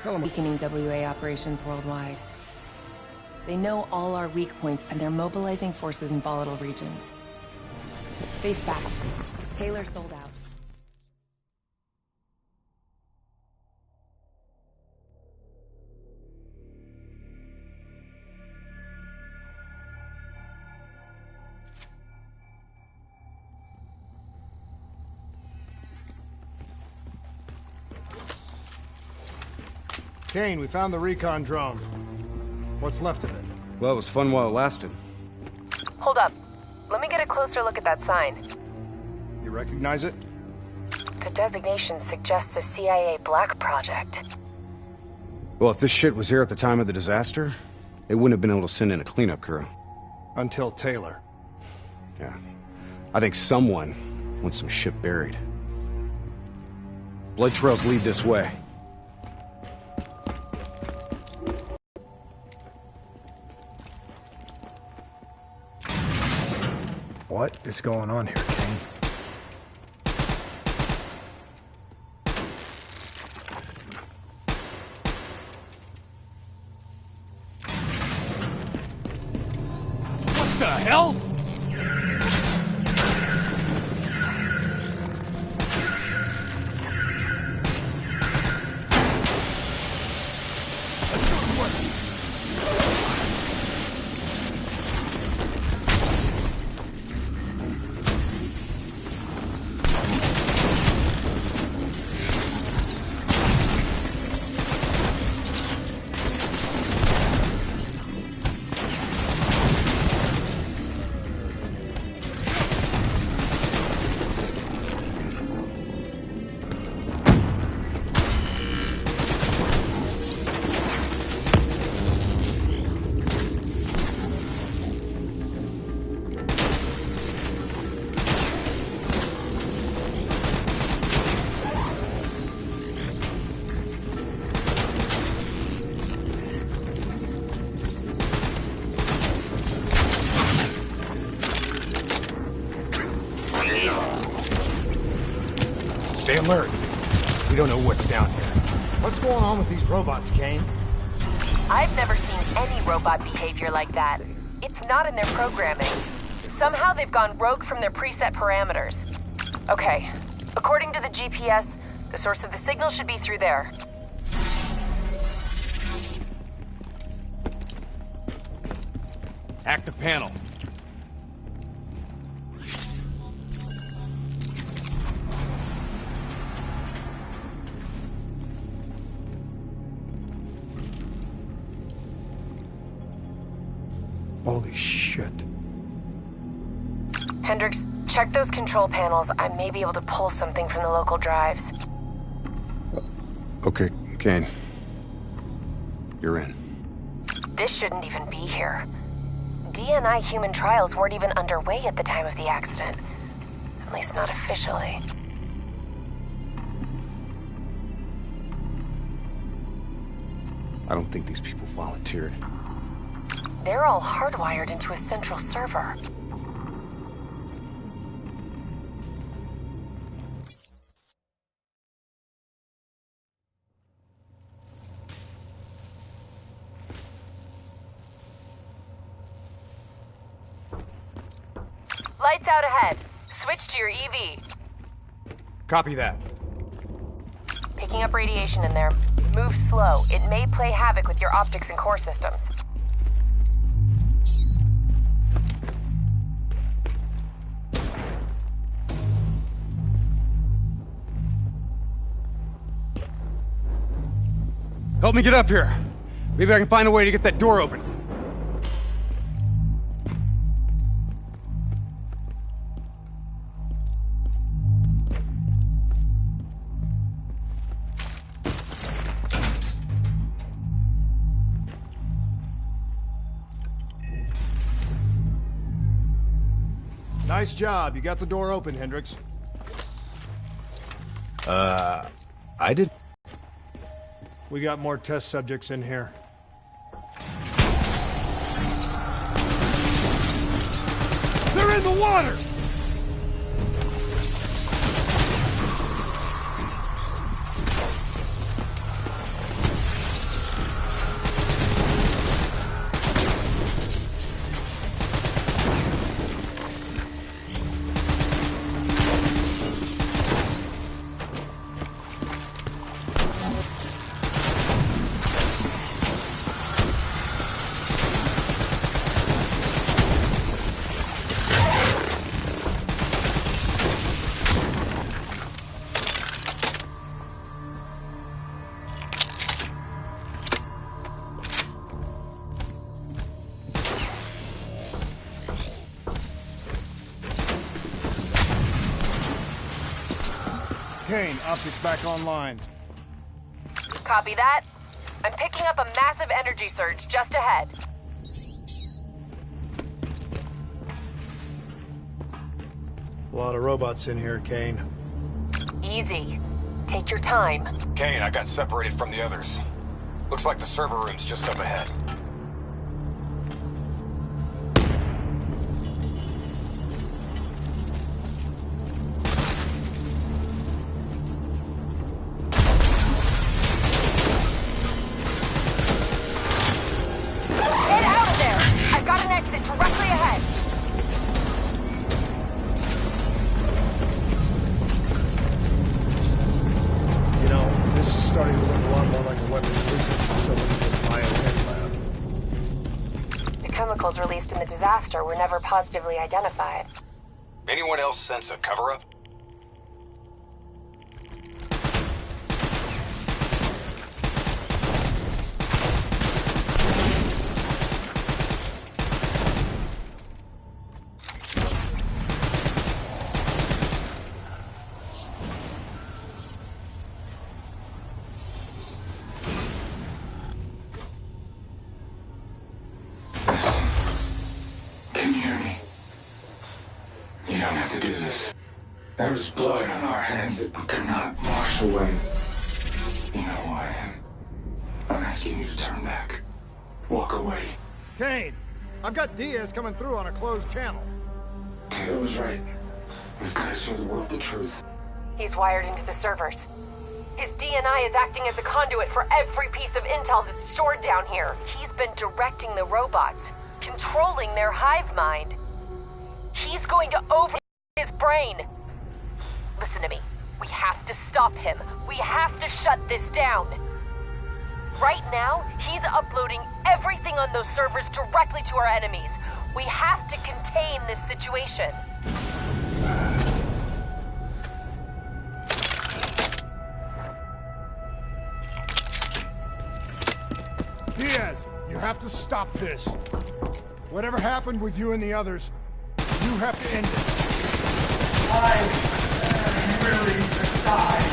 Weakening WA operations worldwide. They know all our weak points, and they're mobilizing forces in volatile regions. Face facts. Taylor sold out. Kane, we found the recon drone. What's left of it? Well, it was fun while it lasted. Hold up. Let me get a closer look at that sign. You recognize it? The designation suggests a CIA black project. Well, if this shit was here at the time of the disaster, they wouldn't have been able to send in a cleanup crew. Until Taylor. Yeah. I think someone wants some shit buried. Blood trails lead this way. What is going on here, Kane? What the hell? Stay alert. We don't know what's down here. What's going on with these robots, Kane? I've never seen any robot behavior like that. It's not in their programming. Somehow they've gone rogue from their preset parameters. Okay, according to the GPS, the source of the signal should be through there. Hack the panel. Holy shit. Hendricks, check those control panels. I may be able to pull something from the local drives. Okay, Kane. You're in. This shouldn't even be here. DNI human trials weren't even underway at the time of the accident. At least not officially. I don't think these people volunteered. They're all hardwired into a central server. Lights out ahead. Switch to your EV. Copy that. Picking up radiation in there. Move slow. It may play havoc with your optics and core systems. Help me get up here. Maybe I can find a way to get that door open. Nice job. You got the door open, Hendricks. I did. We got more test subjects in here. They're in the water! Kane, optics back online. Copy that. I'm picking up a massive energy surge just ahead. A lot of robots in here, Kane. Easy. Take your time. Kane, I got separated from the others. Looks like the server room's just up ahead. Get out of there! I've got an exit directly ahead. You know, this is starting to look a lot more like a weapons research facility than a biotech lab. The chemicals released in the disaster were never positively identified. Anyone else sense a cover-up? Can you hear me? You don't have to do this. There was blood on our hands that we could not wash away. You know who I am. I'm asking you to turn back. Walk away. Kane, I've got Diaz coming through on a closed channel. Taylor was right. We've got to show the world the truth. He's wired into the servers. His DNI is acting as a conduit for every piece of intel that's stored down here. He's been directing the robots, controlling their hive mind. He's going to override his brain. Listen to me. We have to stop him. We have to shut this down. Right now, he's uploading everything on those servers directly to our enemies. We have to contain this situation. Diaz, you have to stop this. Whatever happened with you and the others, you have to end it. I'm willing to die.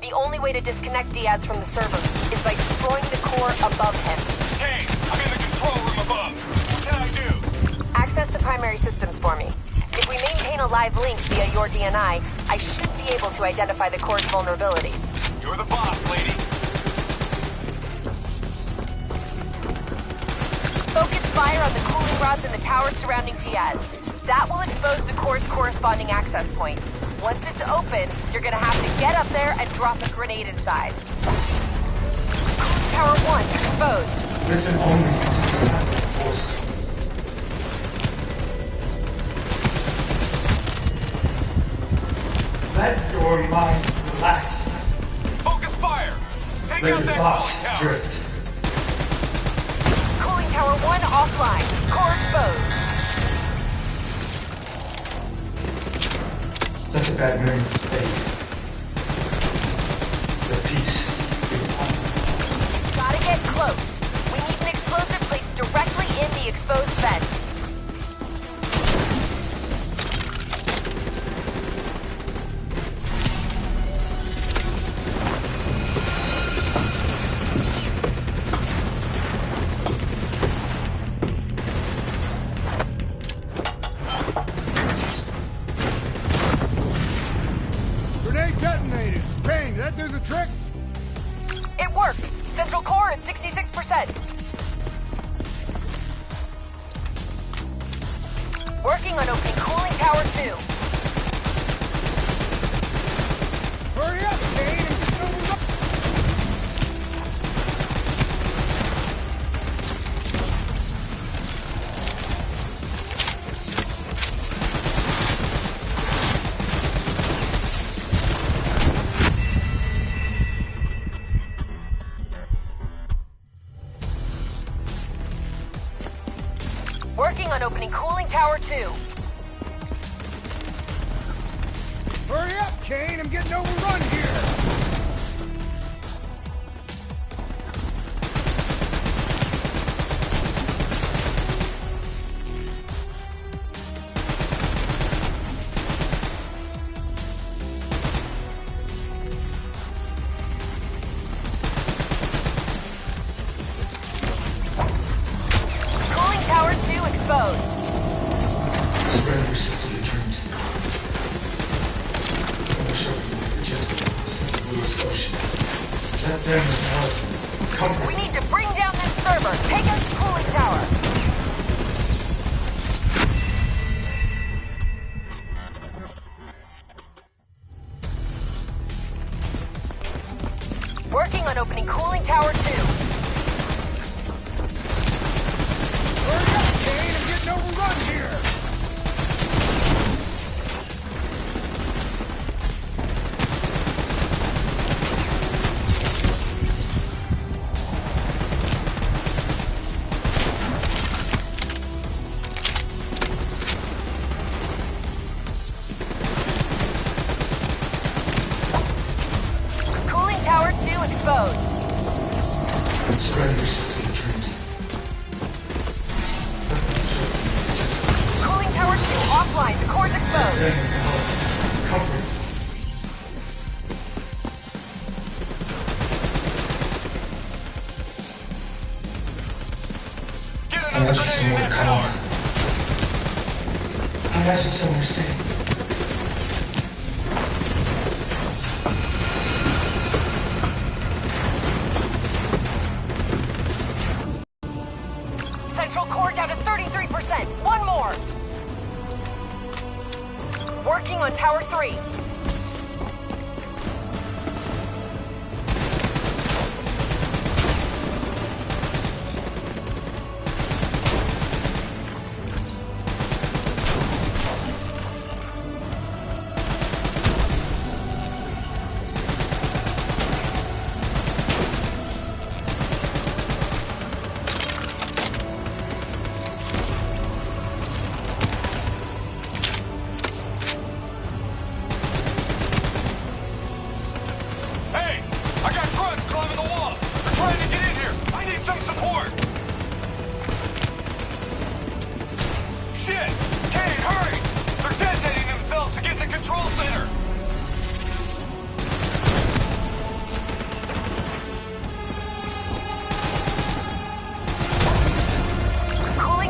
The only way to disconnect Diaz from the server is by destroying the core above him. Kane, I'm in the control room above. What can I do? Access the primary systems for me. If we maintain a live link via your DNI, I should be able to identify the core's vulnerabilities. You're the boss, lady. Focus fire on the cooling rods in the towers surrounding Diaz. That will expose the core's corresponding access point. Once it's open, you're gonna have to get up there and drop a grenade inside. Cooling tower 1 exposed. Listen only to the sound of the force. Let your mind relax. Focus fire! Take Let out your that thoughts cooling tower! drift. Cooling tower 1 offline. Core exposed. Let the bad memories fade. The peace be upon you. Gotta get close. We need an explosive placed directly in the exposed vent. Grenade detonated. Kane, did that do the trick? It worked. Central core at 66%. Working on opening cooling tower 2. Hurry up, Kane, and get those up. Working on opening cooling tower 2. Hurry up, Kane, I'm getting overrun here. We need to bring down that server. Take out the cooling tower. Working on opening cooling tower 2. Hurry up, Kane! I'm getting overrun here! Tower 2 exposed. Surrender yourself to the dreams. Cooling tower 2 offline. The core's exposed. Comfort. I imagine somewhere calm. I imagine somewhere safe. Central core down to 33%. One more. Working on tower 3.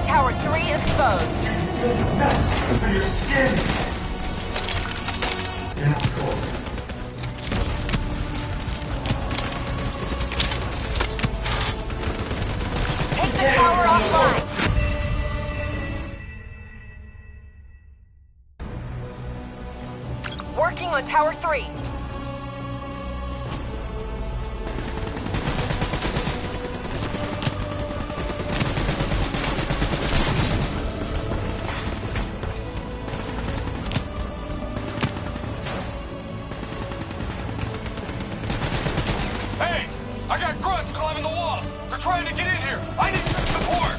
Tower 3 exposed. Feel the melt on your skin. You're not cold. Take the tower offline. Working on Tower 3. I got grunts climbing the walls! They're trying to get in here! I need some support!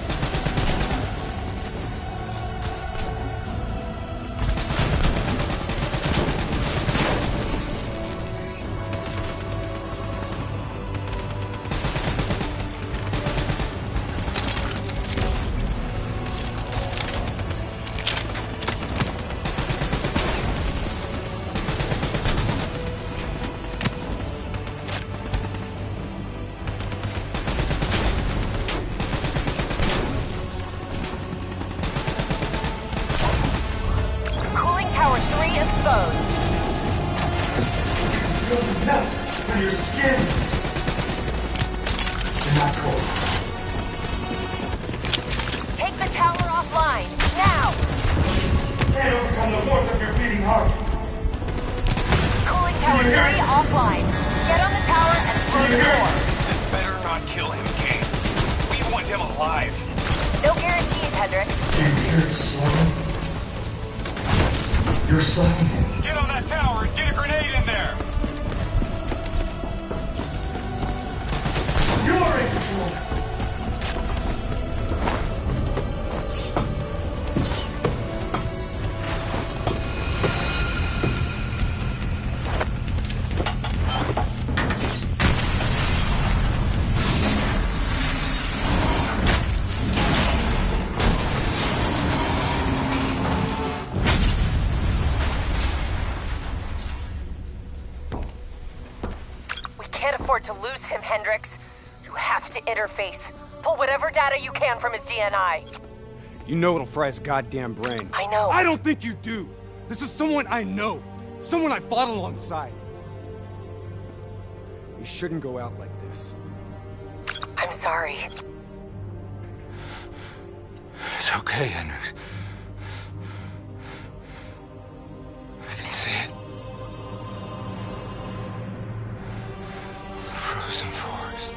Tower 3 exposed. Feel the melt on your skin. You're not cold. Take the tower offline, now! Can't overcome the warmth of your beating heart. Cooling Tower 3 offline. Get on the tower and blow the core. This better not kill him, King. We want him alive. No guarantees, Hendricks. Do you hear it slowing? You're slowing him. Get on that tower and get a grenade in there! You're in control. Can't afford to lose him, Hendricks. You have to interface. Pull whatever data you can from his DNI. You know it'll fry his goddamn brain. I know. I don't think you do. This is someone I know. Someone I fought alongside. You shouldn't go out like this. I'm sorry. It's okay, Hendrix. I can see it. Frozen forest.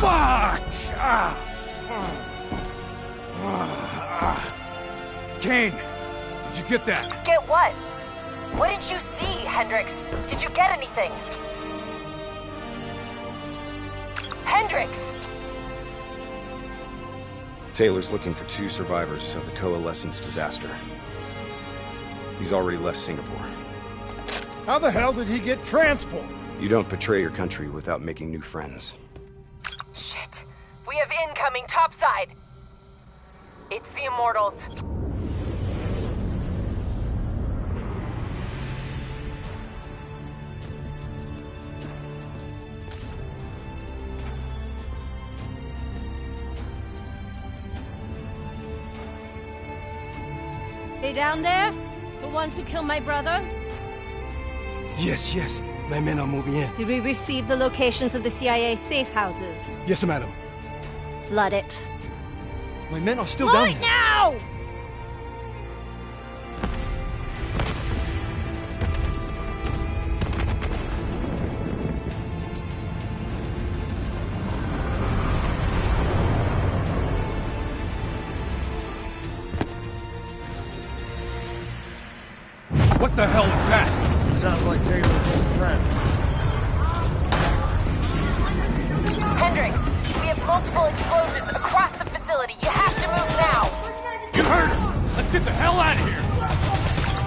Fuck! Kane, did you get that? Get what? What did you see, Hendrix? Did you get anything? Hendrix! Taylor's looking for 2 survivors of the Coalescence disaster. He's already left Singapore. How the hell did he get transport? You don't betray your country without making new friends. Shit. We have incoming topside! It's the Immortals. They down there? The ones who killed my brother? Yes, yes. My men are moving in. Did we receive the locations of the CIA safe houses? Yes, madam. Flood it. My men are still Flood down it here. now! What the hell is that? Sounds like Taylor's old friend. Hendrix, we have multiple explosions across the facility. You have to move now. You heard her! Let's get the hell out of here!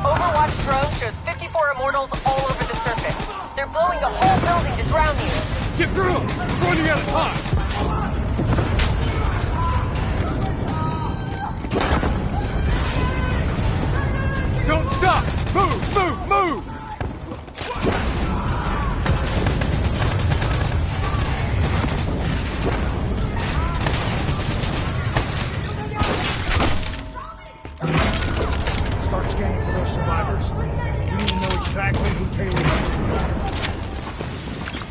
Overwatch drone shows 54 Immortals all over the surface. They're blowing the whole building to drown you. Get through them! We're running out of time! Don't stop! Move! Move! Move! Start scanning for those survivors. We need to know exactly who Taylor is.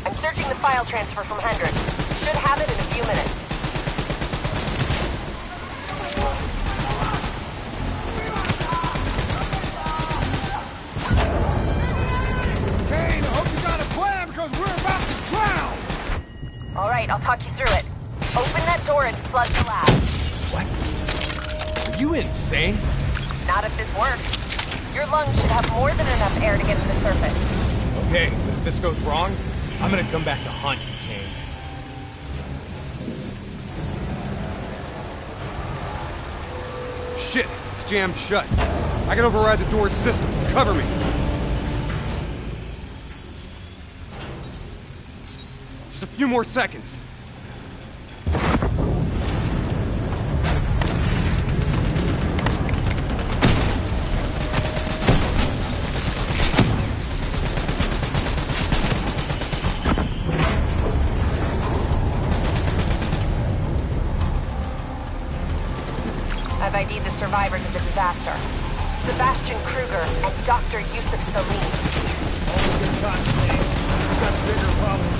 I'm searching the file transfer from Hendrix. Should have it in a few minutes. Kane, I hope you got a plan because we're about to drown! All right, I'll talk you through it. Open that door and flood the lab. What? Are you insane? Not if this works. Your lungs should have more than enough air to get to the surface. Okay, but if this goes wrong, I'm gonna come back to hunt you, Kane. Shit, it's jammed shut. I can override the door's system. Cover me. Just a few more seconds. I've ID'd the survivors of the disaster. Sebastian Kruger and Dr. Yusuf Salim. Only good times, Kane. We've got bigger problems.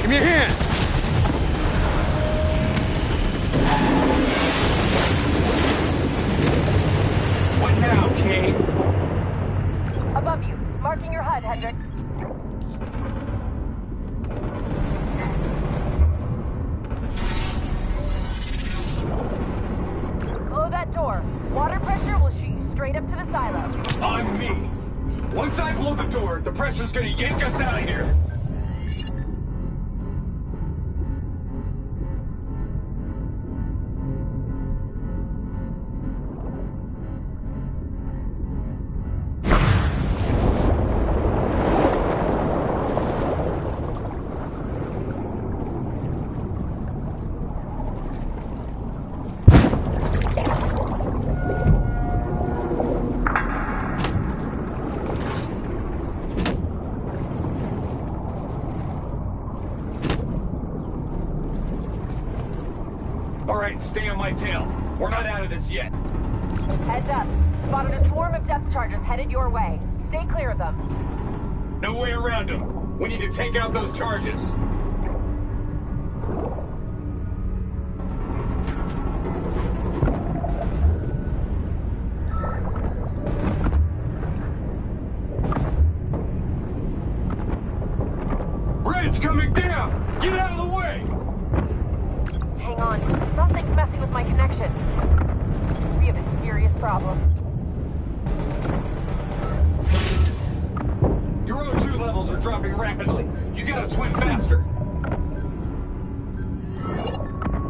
Give me a hand! What now, Kane? Above you, marking your HUD, Hendrix. Blow that door. Water pressure will shoot you straight up to the silo. On me. Once I blow the door, the pressure's gonna yank us out of here. All right, stay on my tail. We're not out of this yet. Heads up. Spotted a swarm of depth charges headed your way. Stay clear of them. No way around them. We need to take out those charges. Bridge coming down! Get out of the way! Hang on. Something's messing with my connection. We have a serious problem. Your O2 levels are dropping rapidly. You gotta swim faster.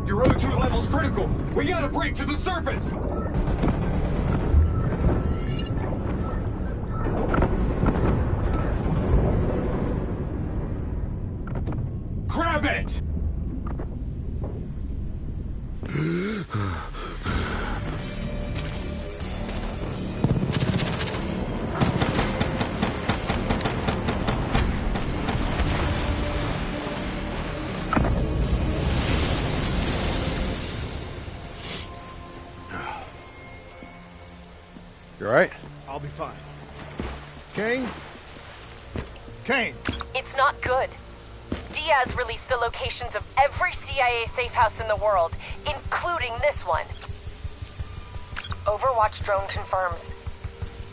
Your O2 level's critical. We gotta break to the surface. Grab it! You all right? I'll be fine. Kane? Kane! It's not good. Diaz released the locations of every CIA safe house in the world, including this one. Overwatch drone confirms.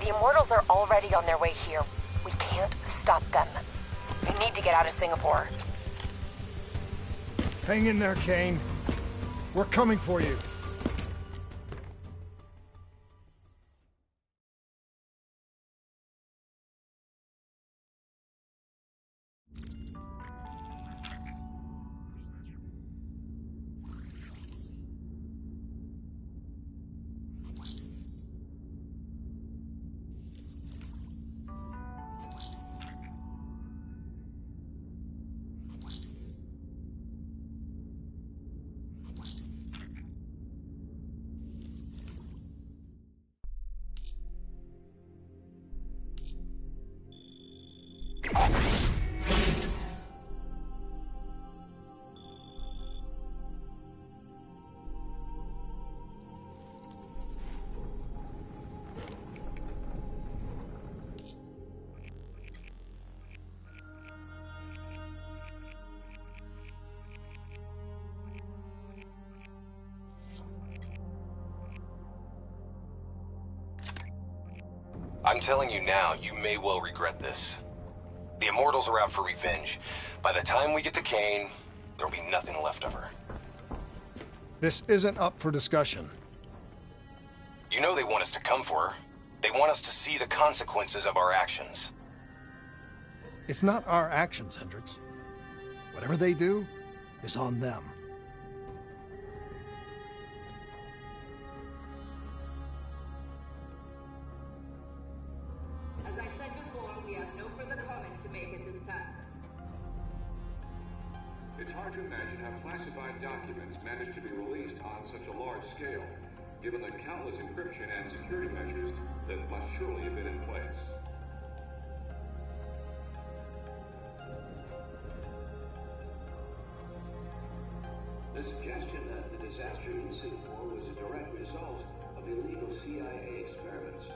The Immortals are already on their way here. We can't stop them. We need to get out of Singapore. Hang in there, Kane. We're coming for you. I'm telling you now, you may well regret this. The Immortals are out for revenge. By the time we get to Kane, there'll be nothing left of her. This isn't up for discussion. You know they want us to come for her. They want us to see the consequences of our actions. It's not our actions, Hendricks. Whatever they do is on them. As I said before, we have no further comment to make at this time. It's hard to imagine how classified documents managed to be released on such a large scale, given the countless encryption and security measures that must surely have been in place. The suggestion that the disaster in Singapore was a direct result of illegal CIA experiments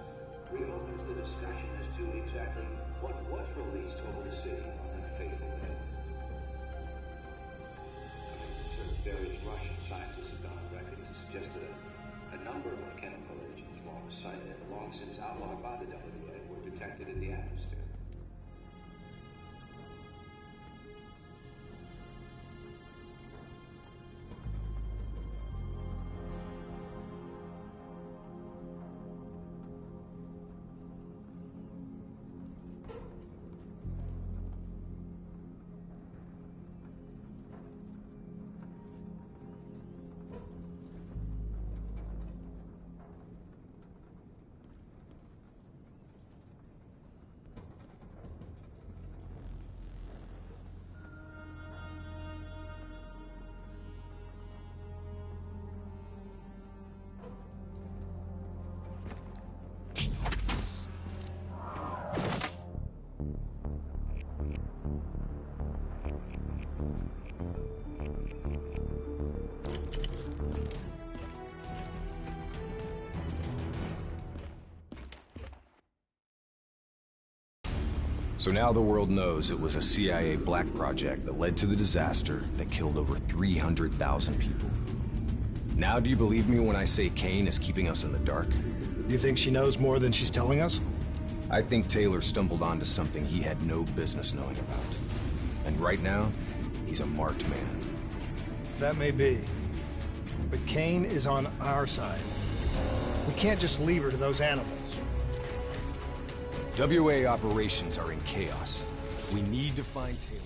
reopens the discussion as to exactly what was released over the city on that fateful day. Various Russian scientists have gone on record to suggest that a number of chemical agents long since outlawed by the WA were detected in the atmosphere. So now the world knows it was a CIA black project that led to the disaster that killed over 300,000 people. Now do you believe me when I say Kane is keeping us in the dark? You think she knows more than she's telling us? I think Taylor stumbled onto something he had no business knowing about. And right now, he's a marked man. That may be. But Kane is on our side. We can't just leave her to those animals. WA operations are in chaos. We need to find Taylor.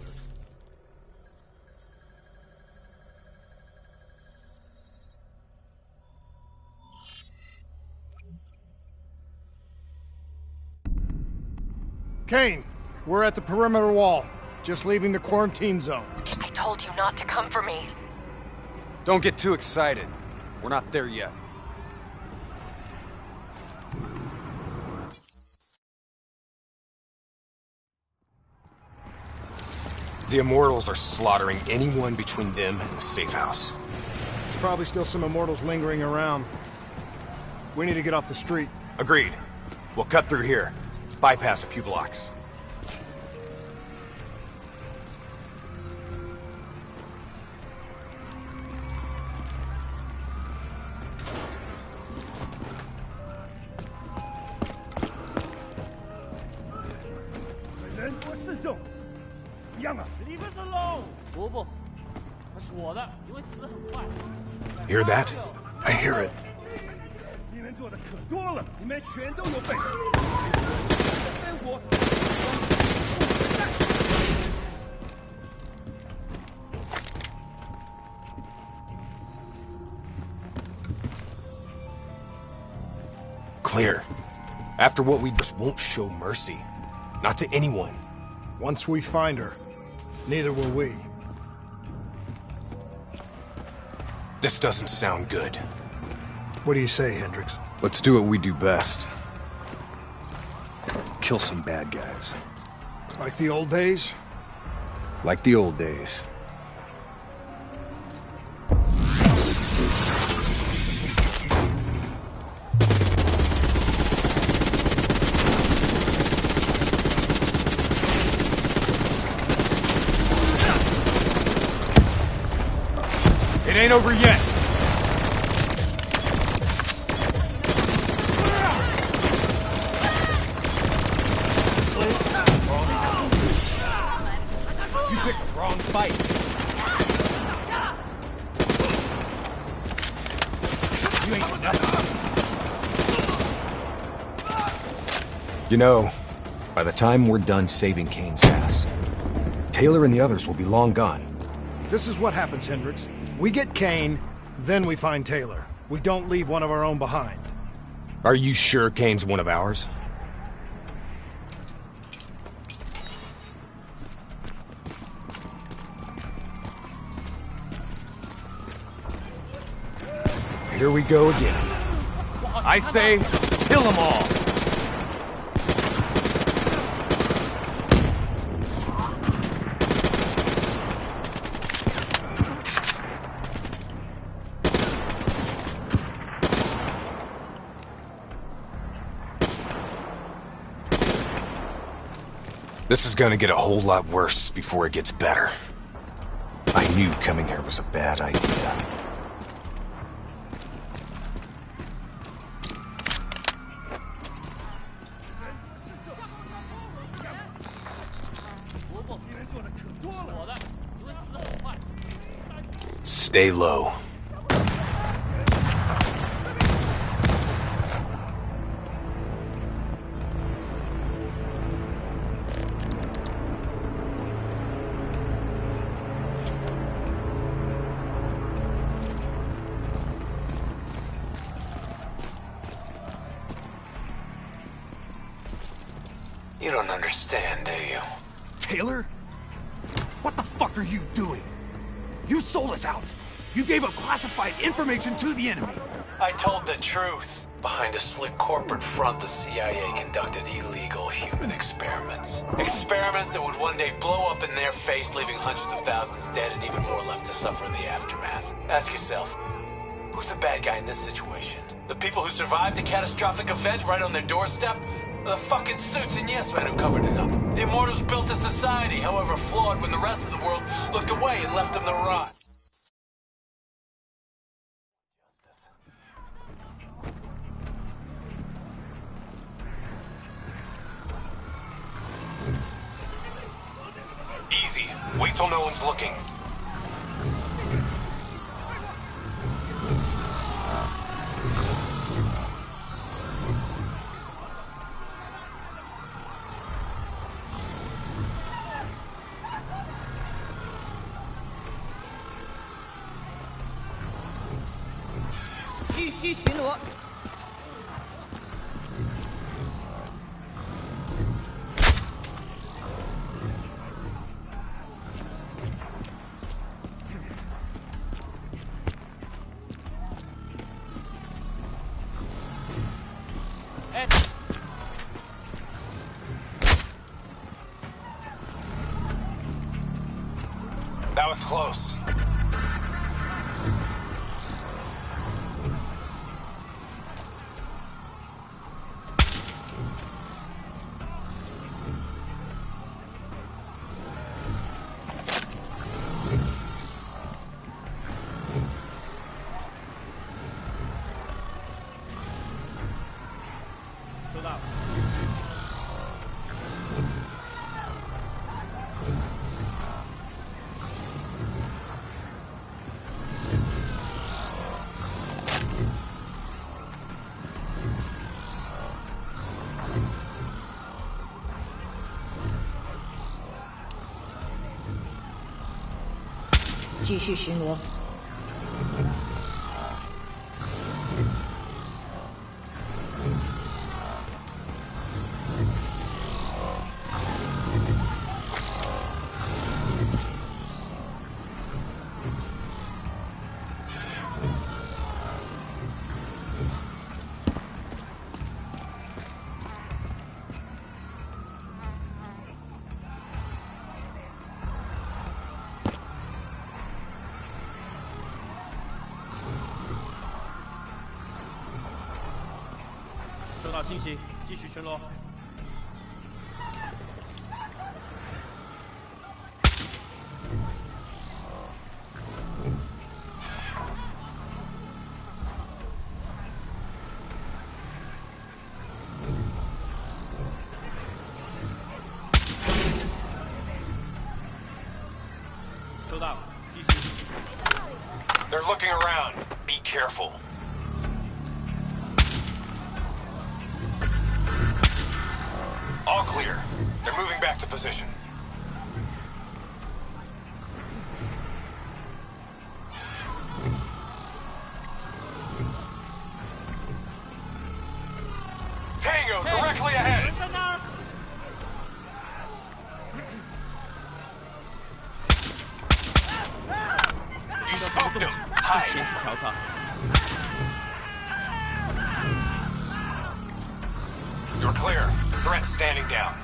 Kane, we're at the perimeter wall. Just leaving the quarantine zone. I told you not to come for me. Don't get too excited. We're not there yet. The Immortals are slaughtering anyone between them and the safe house. There's probably still some Immortals lingering around. We need to get off the street. Agreed. We'll cut through here. Bypass a few blocks. Hear that? I hear it. Clear. After what we just won't show mercy. Not to anyone. Once we find her, neither will we. This doesn't sound good. What do you say, Hendricks? Let's do what we do best. Kill some bad guys. Like the old days? Like the old days. It ain't over yet. You picked the wrong fight. You ain't nothing. You know, by the time we're done saving Kane's ass, Taylor and the others will be long gone. This is what happens, Hendricks. We get Kane, then we find Taylor. We don't leave one of our own behind. Are you sure Kane's one of ours? Here we go again. I say, kill them all! This is gonna get a whole lot worse before it gets better. I knew coming here was a bad idea. Stay low. You don't understand, do you? Taylor? What the fuck are you doing? You sold us out. You gave up classified information to the enemy. I told the truth. Behind a slick corporate front, the CIA conducted illegal human experiments. Experiments that would one day blow up in their face, leaving hundreds of thousands dead and even more left to suffer in the aftermath. Ask yourself, who's the bad guy in this situation? The people who survived a catastrophic event right on their doorstep? The fucking suits and yes men who covered it up. The Immortals built a society, however flawed, when the rest of the world looked away and left them to rot. Easy. Wait till no one's looking. That was close. They're looking around. Be careful. All clear. They're moving back to position. Tango, directly ahead! You spooked him! Hide! You're clear. Threat standing down.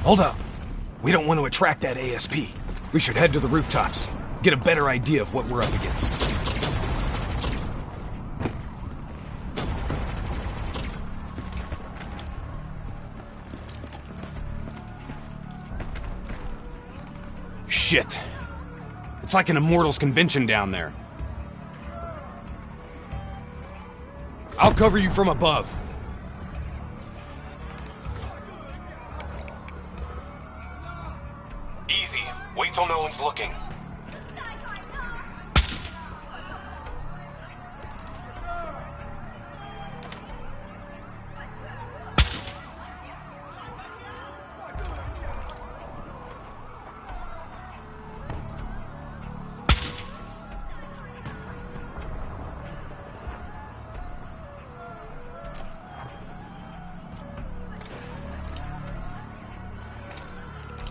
Hold up. We don't want to attract that ASP. We should head to the rooftops. Get a better idea of what we're up against. Shit. It's like an Immortals convention down there. I'll cover you from above. Easy. Wait till no one's looking.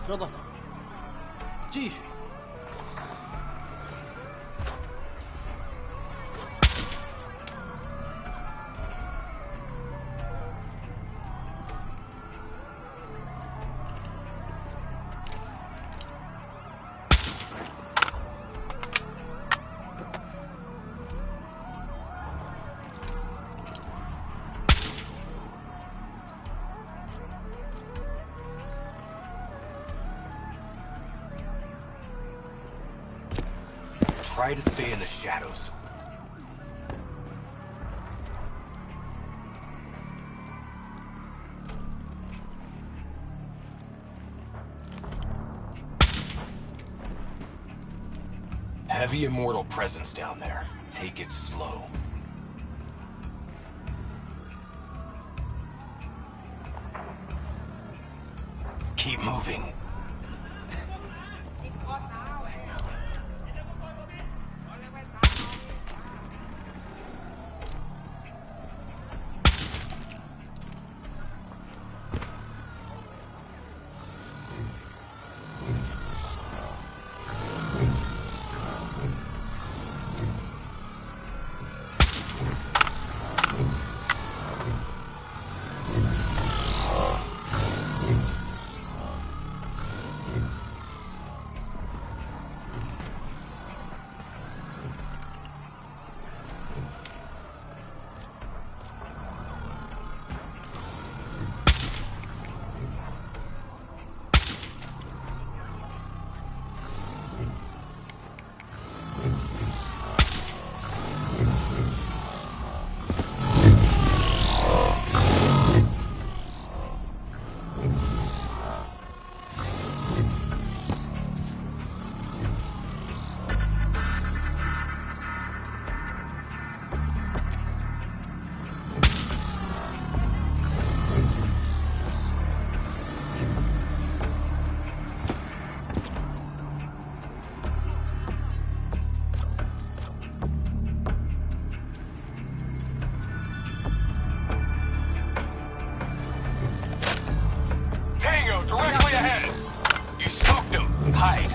说吧，继续。Try to stay in the shadows. Heavy immortal presence down there. Take it slow. Keep moving. Directly ahead! You spooked him. Hide.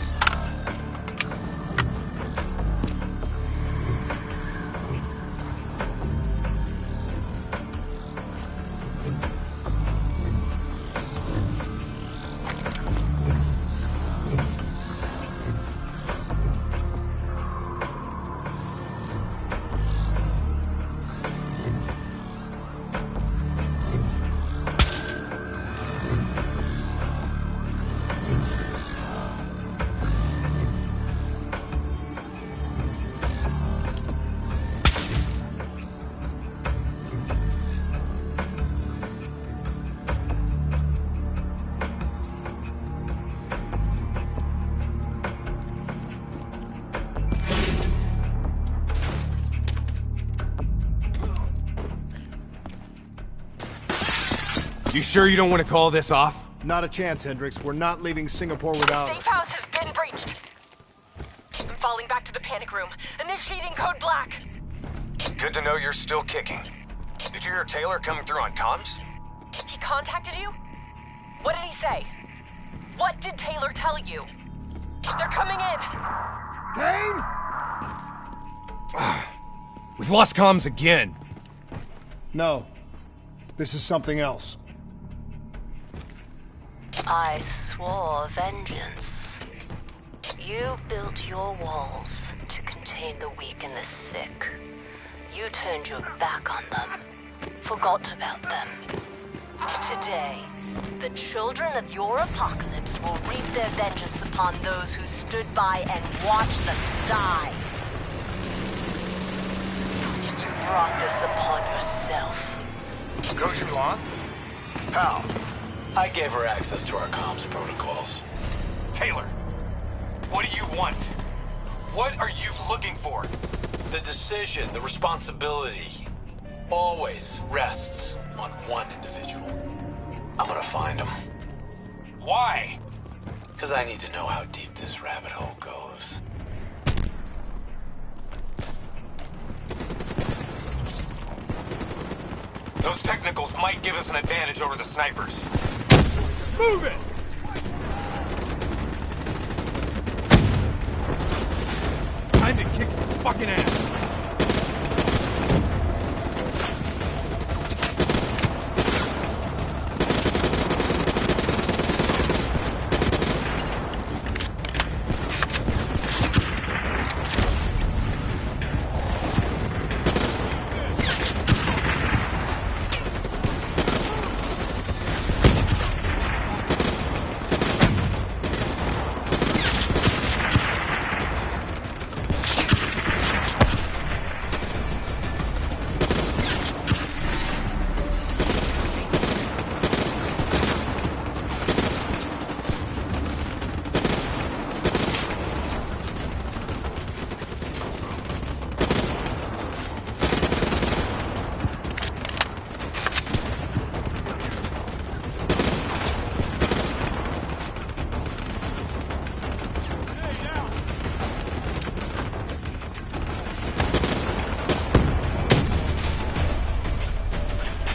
You sure you don't want to call this off? Not a chance, Hendricks. We're not leaving Singapore without... The safe house has been breached. I'm falling back to the panic room. Initiating Code Black. Good to know you're still kicking. Did you hear Taylor coming through on comms? He contacted you? What did he say? What did Taylor tell you? They're coming in. Kane? We've lost comms again. No. This is something else. I swore vengeance. You built your walls to contain the weak and the sick. You turned your back on them, forgot about them. Today, the children of your apocalypse will reap their vengeance upon those who stood by and watched them die. You brought this upon yourself. Goju Lan? How? I gave her access to our comms protocols. Taylor, what do you want? What are you looking for? The decision, the responsibility, always rests on one individual. I'm gonna find him. Why? Because I need to know how deep this rabbit hole goes. Those technicals might give us an advantage over the snipers. Move it! Time to kick some fucking ass.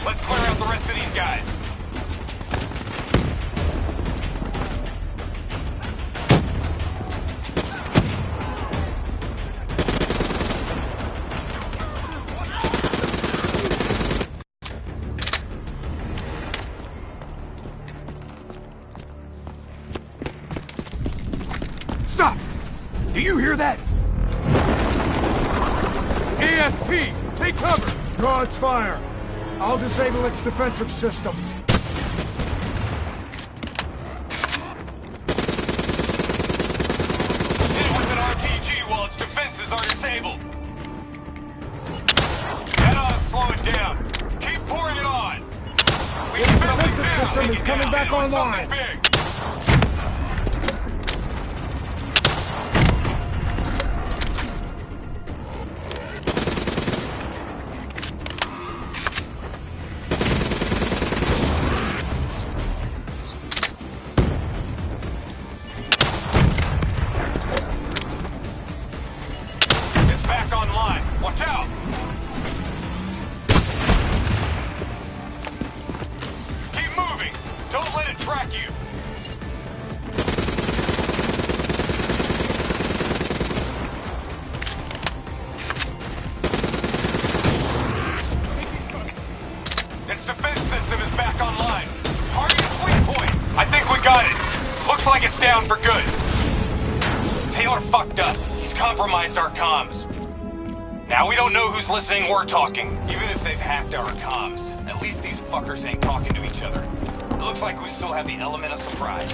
Let's clear out the rest of these guys. Stop! Do you hear that? ASP, take cover! Draw its fire. I'll disable its defensive system. Hit it with an RPG while its defenses are disabled. That ought to slow it down. Keep pouring it on. We Its defensive system is coming back online. Watch out! Keep moving! Don't let it track you! Its defense system is back online. Target weak points! I think we got it. Looks like it's down for good. Taylor fucked up. He's compromised our comms. Now we don't know who's listening or talking. Even if they've hacked our comms, at least these fuckers ain't talking to each other. It looks like we still have the element of surprise.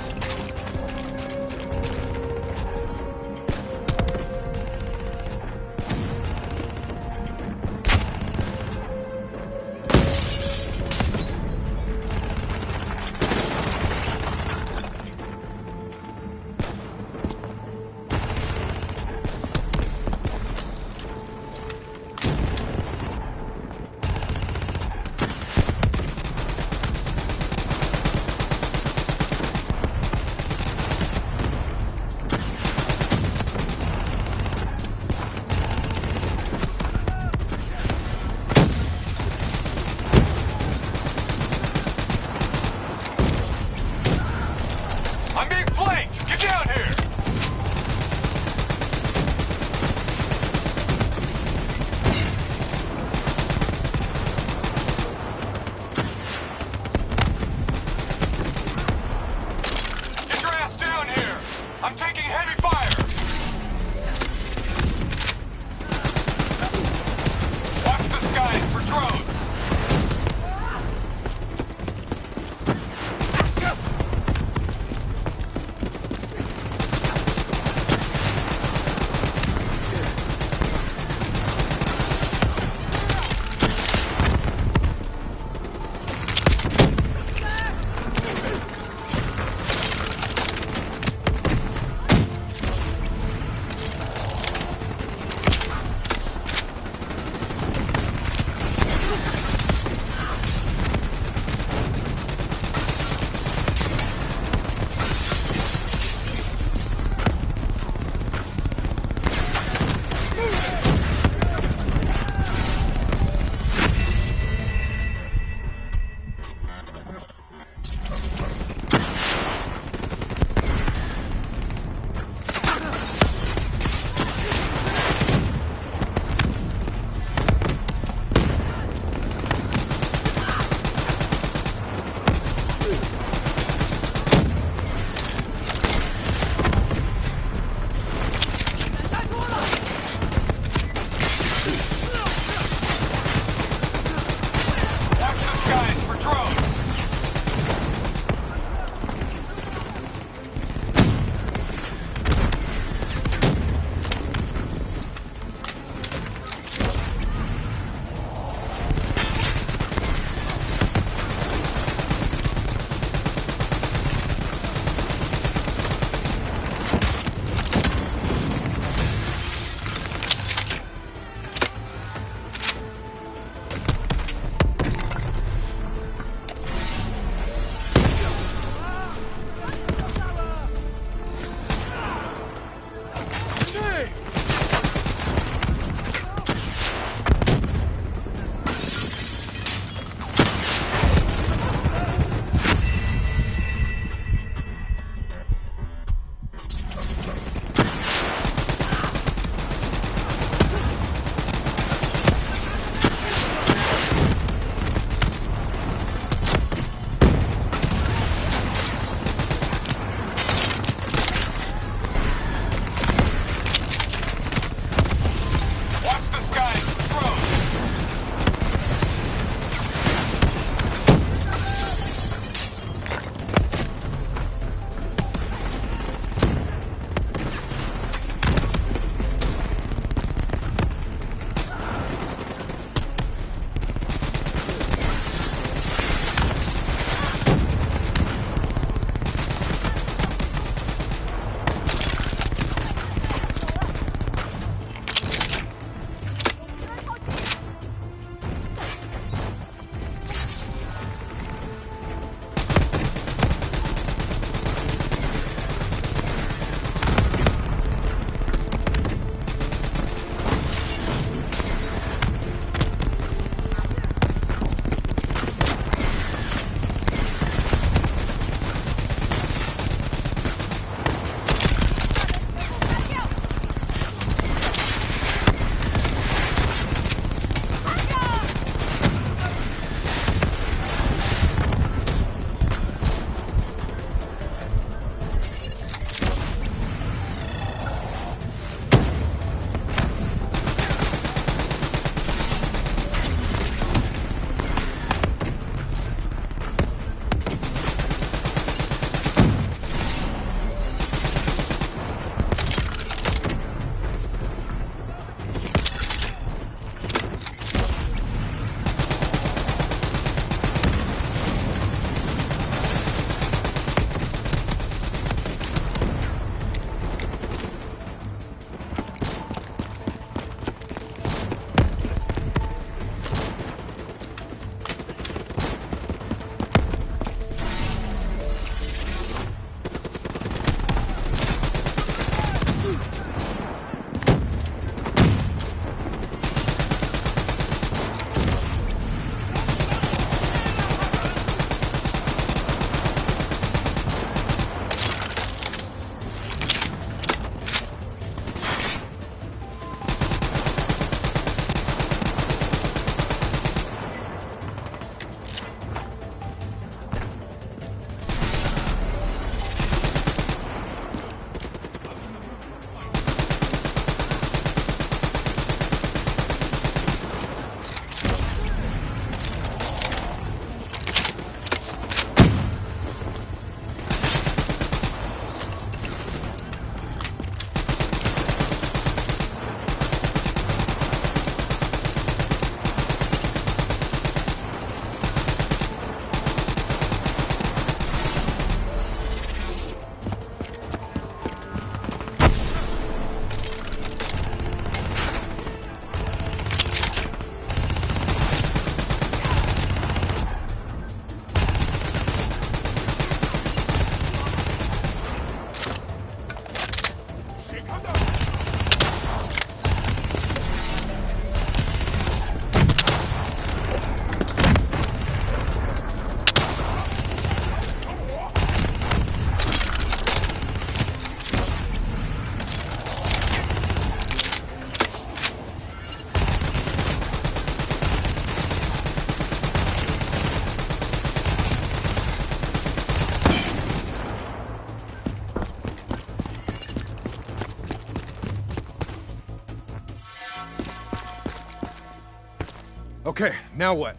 Okay, now what?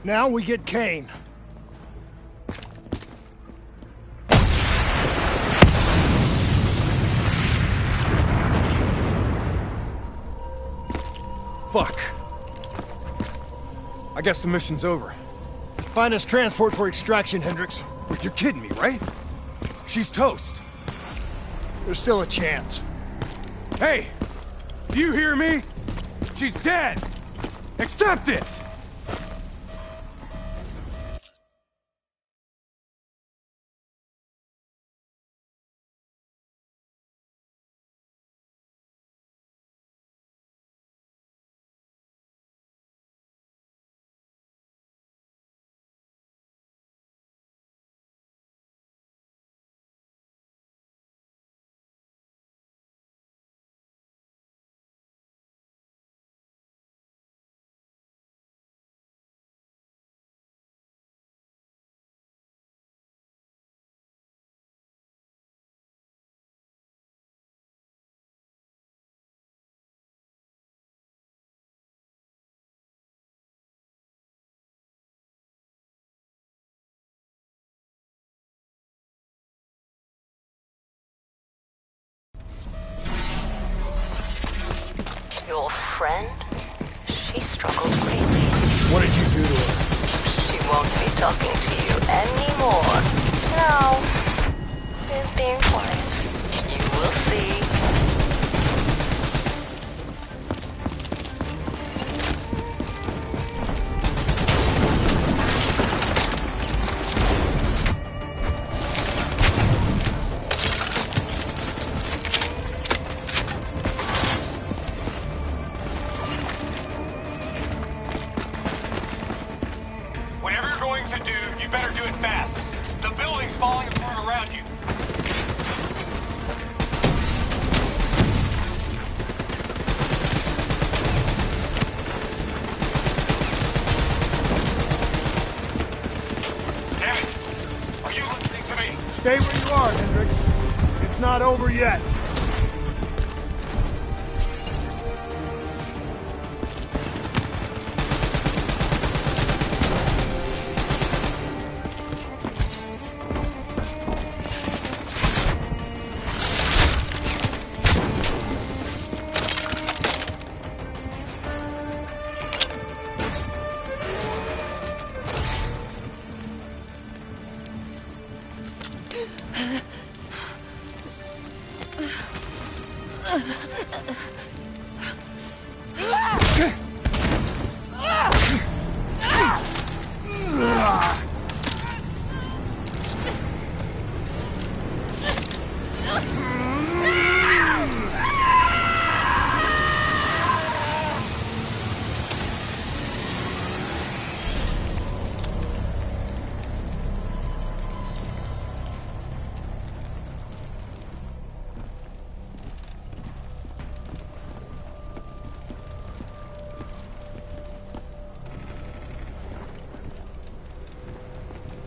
Now we get Kane. Fuck. I guess the mission's over. Find us transport for extraction, Hendricks. You're kidding me, right? She's toast. There's still a chance. Hey! Do you hear me? She's dead! Accept it! Your friend? She struggled greatly. What did you do to her? She won't be talking to you anymore. Now, is being quiet. You will see. Whatever you're going to do, you better do it fast. The building's falling apart around you. Damn it! Are you listening to me? Stay where you are, Hendricks. It's not over yet.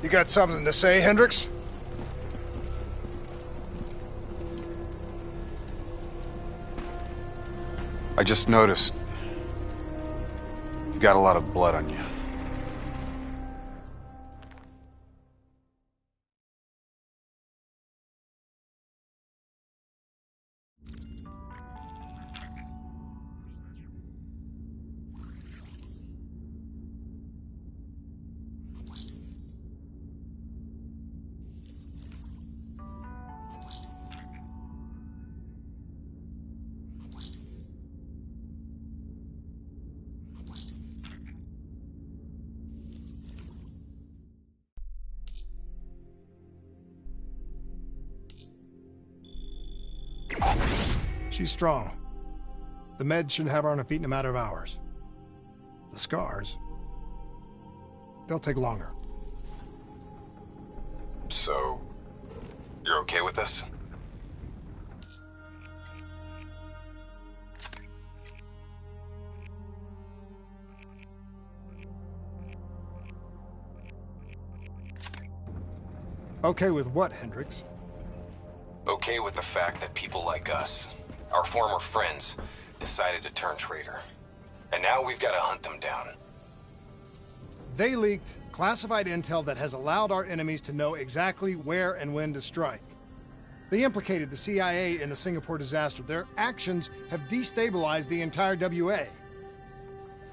You got something to say, Hendricks? I just noticed you got a lot of blood on you. She's strong. The meds should have her on her feet in a matter of hours. The scars, they'll take longer. So, you're okay with this? Okay with what, Hendricks? Okay with the fact that people like us, our former friends, decided to turn traitor. And now we've got to hunt them down. They leaked classified intel that has allowed our enemies to know exactly where and when to strike. They implicated the CIA in the Singapore disaster. Their actions have destabilized the entire WA.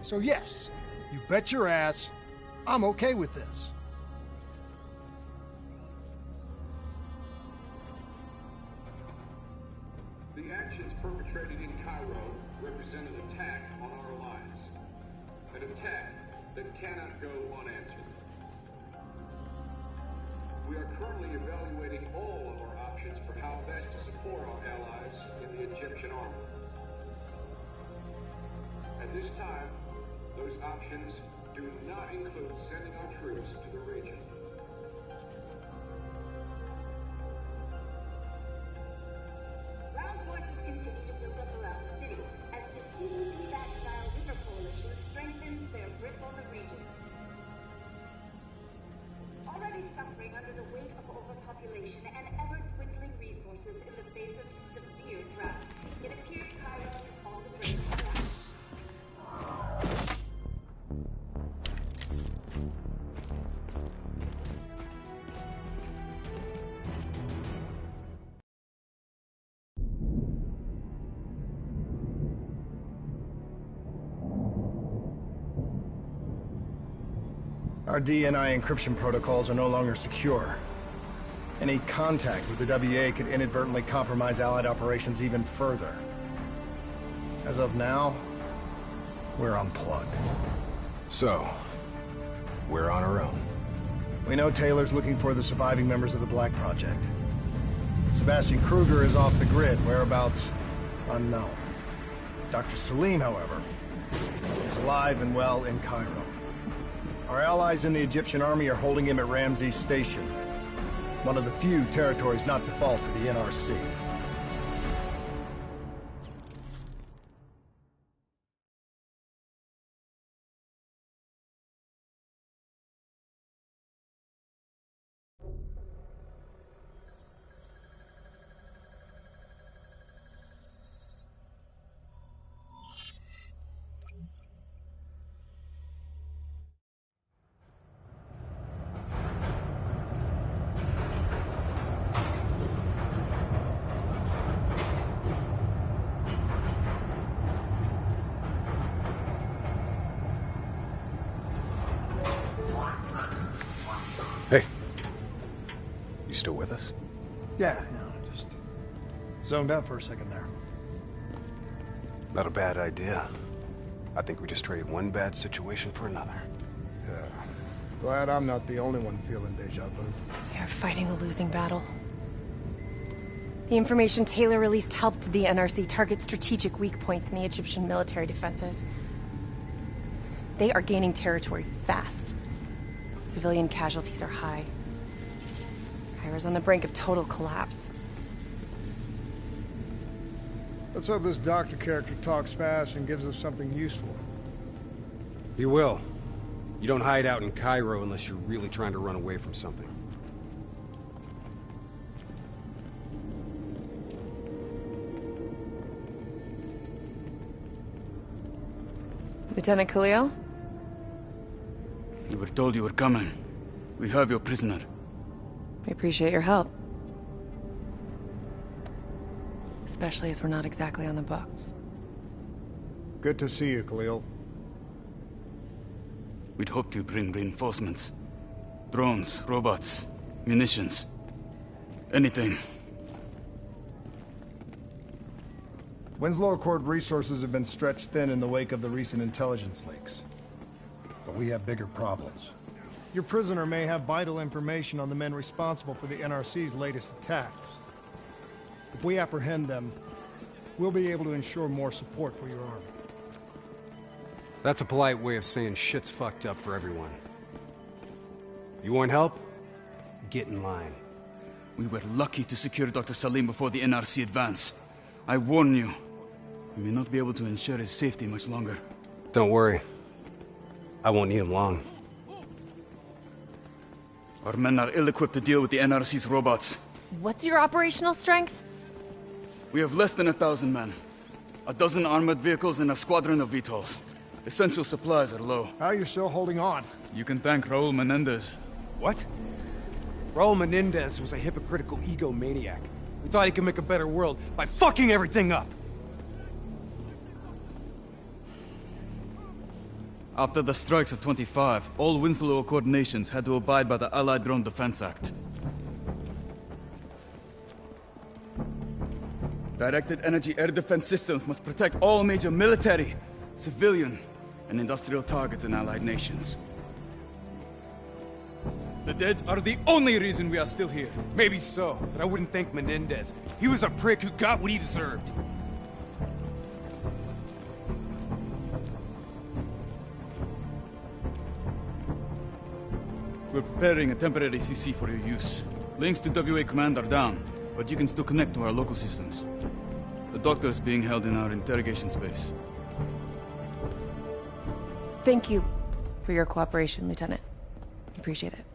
So yes, you bet your ass, I'm okay with this. The actions perpetrated in Cairo represent an attack on our alliance. An attack that cannot go unanswered. We are currently evaluating all of our options for how best to support our allies in the Egyptian army. At this time, those options do not include sending our troops to the region. Ground forces continue to build up around the city as the COD-style river coalition strengthens their grip on the region. Already suffering under the weight of overpopulation and ever-dwindling resources in the face of severe drought, it appears Cairo is all the greater for that. Our DNI encryption protocols are no longer secure. Any contact with the WA could inadvertently compromise Allied operations even further. As of now, we're unplugged. So, we're on our own. We know Taylor's looking for the surviving members of the Black Project. Sebastian Kruger is off the grid, whereabouts unknown. Dr. Salim, however, is alive and well in Cairo. Our allies in the Egyptian army are holding him at Ramses Station, one of the few territories not default to the NRC. Hey. You still with us? Yeah, just zoned out for a second there. Not a bad idea. I think we just traded one bad situation for another. Yeah. Glad I'm not the only one feeling deja vu. We are fighting a losing battle. The information Taylor released helped the NRC target strategic weak points in the Egyptian military defenses. They are gaining territory fast. Civilian casualties are high. Cairo's on the brink of total collapse. Let's hope this doctor character talks fast and gives us something useful. He will. You don't hide out in Cairo unless you're really trying to run away from something. Lieutenant Khalil? We were told you were coming. We have your prisoner. We appreciate your help. Especially as we're not exactly on the books. Good to see you, Khalil. We'd hoped to bring reinforcements. Drones, robots, munitions. Anything. Winslow Accord resources have been stretched thin in the wake of the recent intelligence leaks. But we have bigger problems. Your prisoner may have vital information on the men responsible for the NRC's latest attacks. If we apprehend them, we'll be able to ensure more support for your army. That's a polite way of saying shit's fucked up for everyone. You want help? Get in line. We were lucky to secure Dr. Salim before the NRC advance. I warn you, we may not be able to ensure his safety much longer. Don't worry. I won't need him long. Our men are ill-equipped to deal with the NRC's robots. What's your operational strength? We have less than 1,000 men. 12 armored vehicles and a squadron of VTOLs. Essential supplies are low. How are you still holding on? You can thank Raul Menendez. What? Raul Menendez was a hypocritical egomaniac. We thought he could make a better world by fucking everything up. After the strikes of 25, all Winslow Accord nations had to abide by the Allied Drone Defense Act. Directed energy air defense systems must protect all major military, civilian, and industrial targets in Allied nations. The deads are the only reason we are still here. Maybe so, but I wouldn't thank Menendez. He was a prick who got what he deserved. We're preparing a temporary CC for your use. Links to WA Command are down, but you can still connect to our local systems. The doctor is being held in our interrogation space. Thank you for your cooperation, Lieutenant. Appreciate it.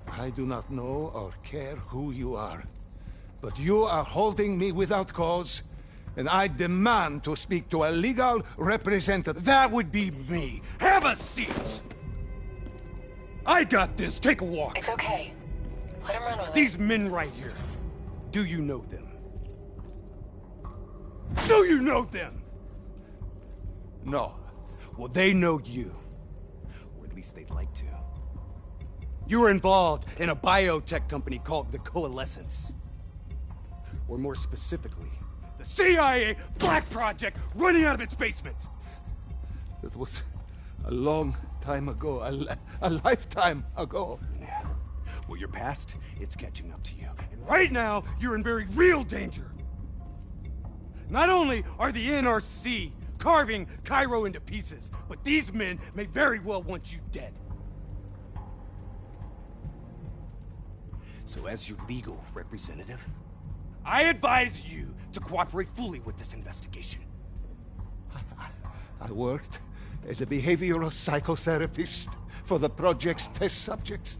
I do not know or care who you are, but you are holding me without cause, and I demand to speak to a legal representative. That would be me. Have a seat! I got this. Take a walk. It's okay. Let him run with it. These men right here. Do you know them? Do you know them? No. Well, they know you. Or at least they'd like to. You were involved in a biotech company called the Coalescence. Or more specifically, the CIA Black Project running out of its basement. That was a long time ago, a lifetime ago. Yeah. Well, your past, it's catching up to you. And right now, you're in very real danger. Not only are the NRC carving Cairo into pieces, but these men may very well want you dead. So as your legal representative, I advise you to cooperate fully with this investigation. I worked as a behavioral psychotherapist for the project's test subjects.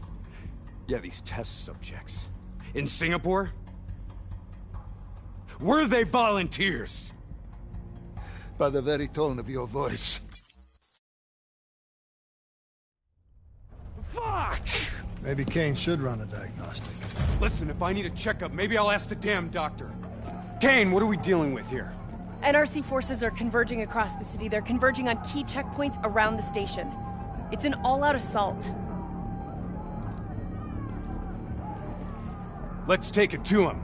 Yeah, these test subjects. In Singapore? Were they volunteers? By the very tone of your voice. Fuck! Maybe Kane should run a diagnostic. Listen, if I need a checkup, maybe I'll ask the damn doctor. Kane, what are we dealing with here? NRC forces are converging across the city. They're converging on key checkpoints around the station. It's an all-out assault. Let's take it to him.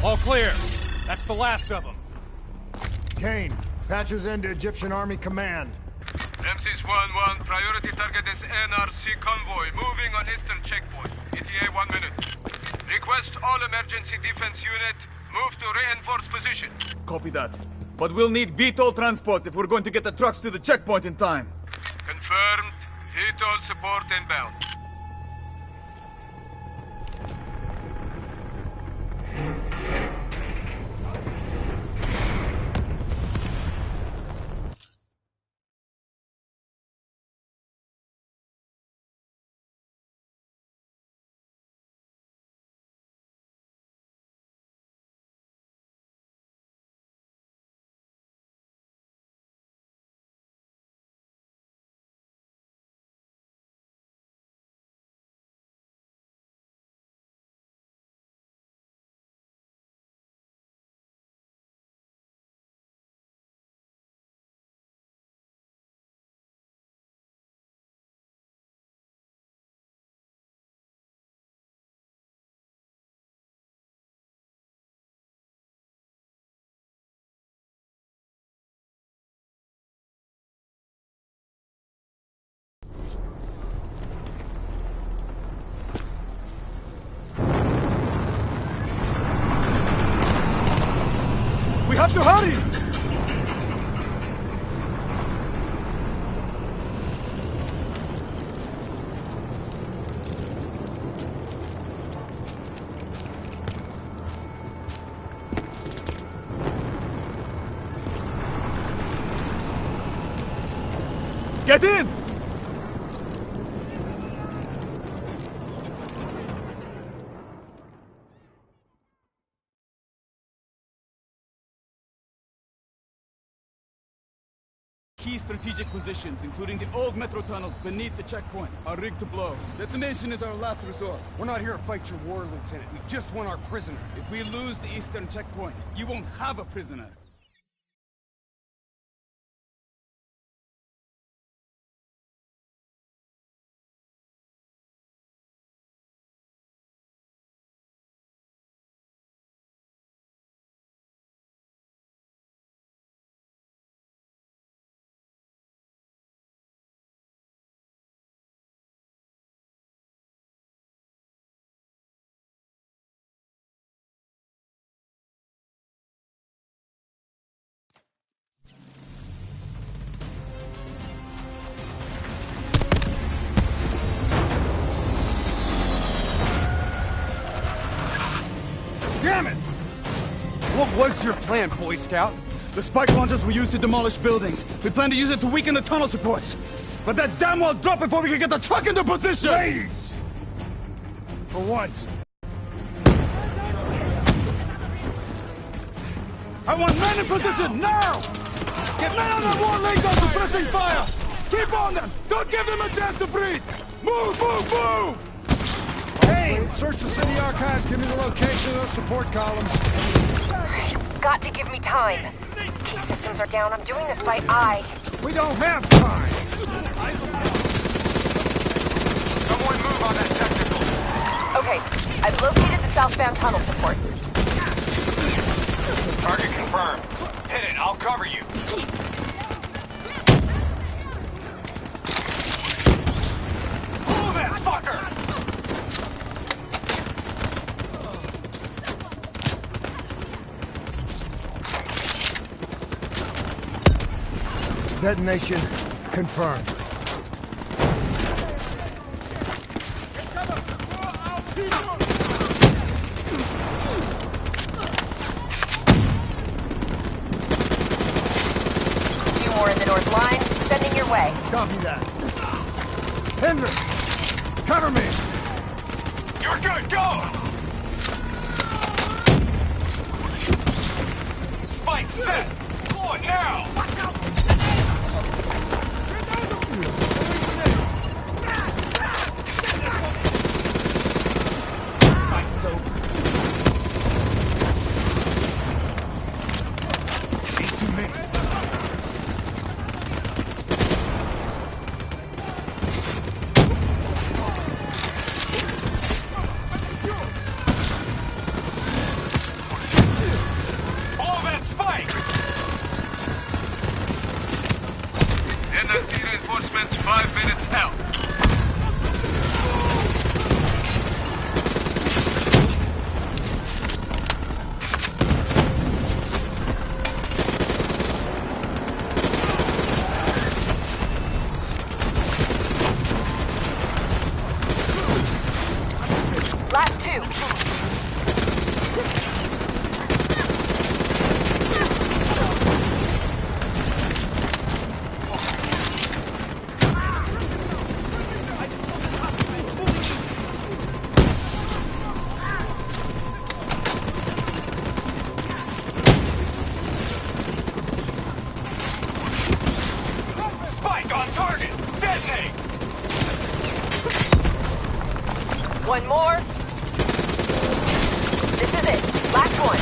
All clear. That's the last of them. Kane, patches into Egyptian Army Command. Ramses 1-1, priority target is NRC convoy, moving on eastern checkpoint. ETA 1 minute. Request all emergency defense unit, move to reinforced position. Copy that. But we'll need VTOL transport if we're going to get the trucks to the checkpoint in time. Confirmed. VTOL support inbound. We have to hurry! Get in! Key strategic positions, including the old metro tunnels beneath the checkpoint, are rigged to blow. Detonation is our last resort. We're not here to fight your war, Lieutenant. We just want our prisoner. If we lose the eastern checkpoint, you won't have a prisoner. Damn it! What was your plan, Boy Scout? The spike launchers were used to demolish buildings. We plan to use it to weaken the tunnel supports. But that damn well drop before we can get the truck into position! Please! For once. I want men in position, now! Get men on the wall laid down suppressing fire! Keep on them! Don't give them a chance to breathe! Move, move, move! Hey, search the city archives. Give me the location of those support columns. You've got to give me time. Key systems are down. I'm doing this by eye. We don't have time. Someone move on that technical. Okay, I've located the southbound tunnel supports. Target confirmed. Hit it, I'll cover you. Move it, fucker! Detonation confirmed. Two more in the north line, sending your way. Copy that. Henry, cover me. You're good, go! Spike set! Deploy now! detonate! One more. This is it. Last one.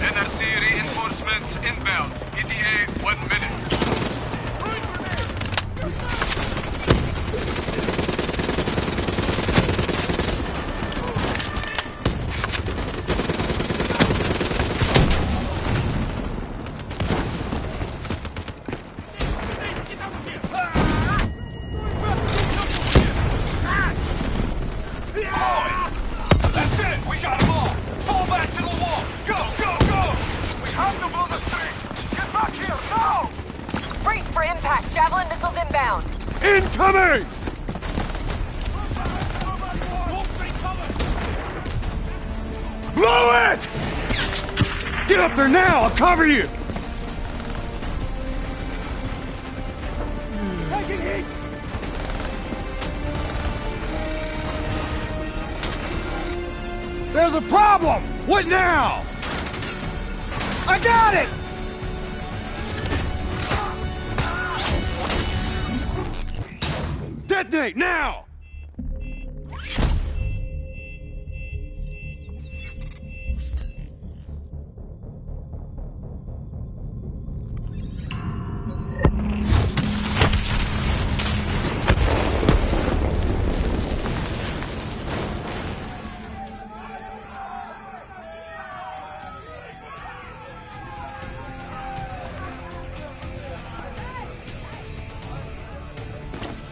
NRC reinforcements inbound. ETA 1 minute. That's it! We got them all! Fall back to the wall! Go, go, go! We have to blow the street! Get back here, now! Brace for impact. Javelin missiles inbound. Incoming! Blow it! Get up there now! I'll cover you! Taking hits! There's a problem! What now? I got it! Detonate now!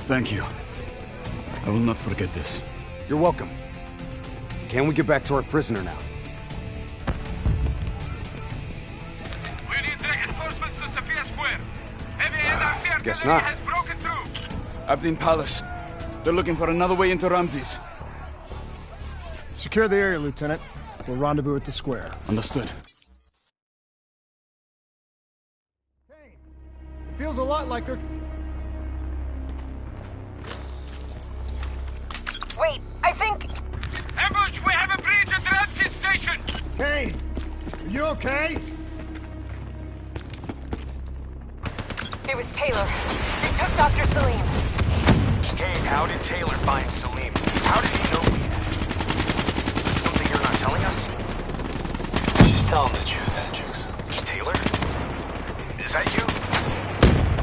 Thank you. I will not forget this. You're welcome. Can we get back to our prisoner now? We need reinforcements to Sophia Square. Heavy NRC Guess artillery not. has broken through. Abdin Palace. They're looking for another way into Ramses. Secure the area, Lieutenant. We'll rendezvous at the square. Understood. Feels a lot like they're... Wait, I think... Ambush! We have a breach at Ramses Station! Kane! Are you okay? It was Taylor. They took Dr. Salim. Kane, how did Taylor find Salim? How did he know we had him? Something you're not telling us? She's telling the truth, Hendricks. Taylor? Is that you?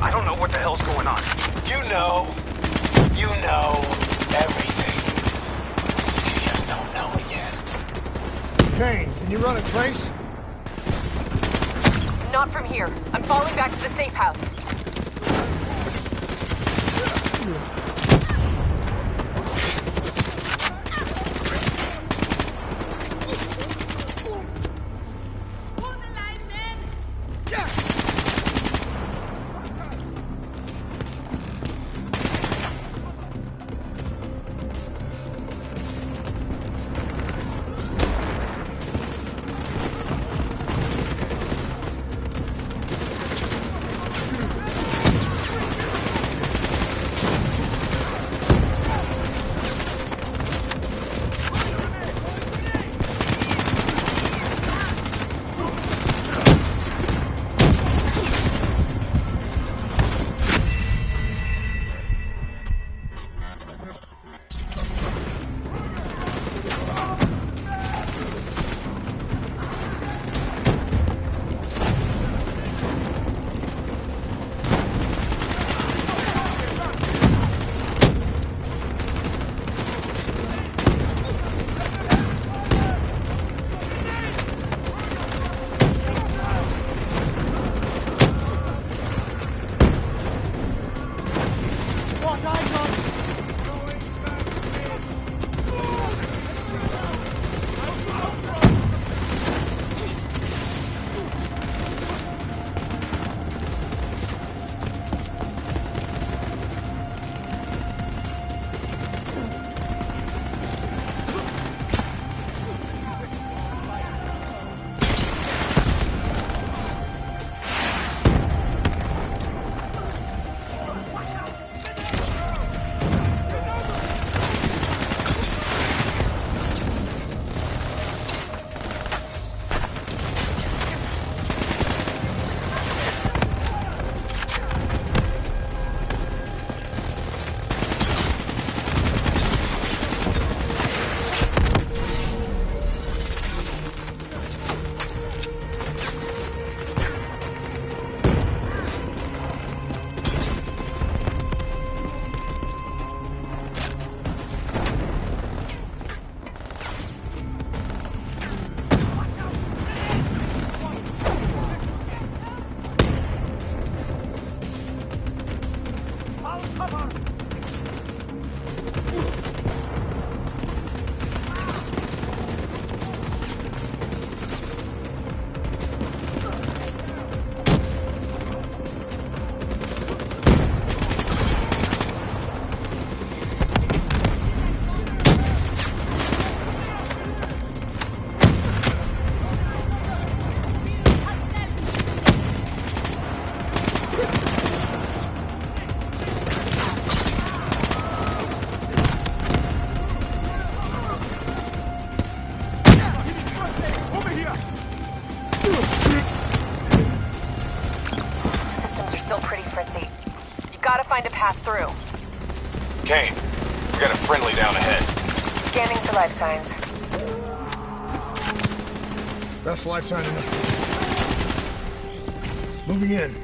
I don't know what the hell's going on. You know everything. You just don't know it yet. Kane, can you run a trace? Not from here. I'm falling back to the safe house. still pretty fritzy. You gotta find a path through. Kane, we got a friendly down ahead. Scanning for life signs. Best life sign in the... Moving in.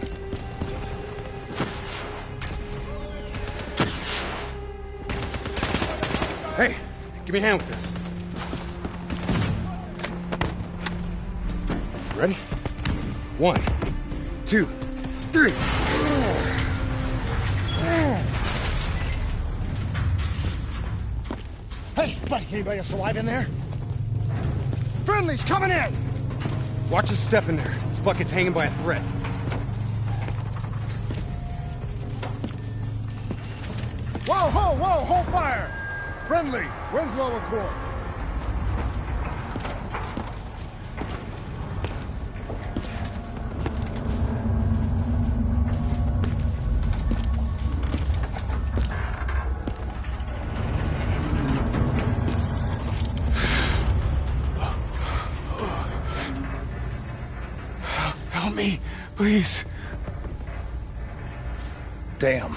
Hey, give me a hand with this. Ready? 1, 2, 3. Hey, buddy, anybody else alive in there? Friendly's coming in! Watch his step in there. This bucket's hanging by a thread. Whoa, hold fire! Friendly, Winslow Accord. Help me, please. Damn.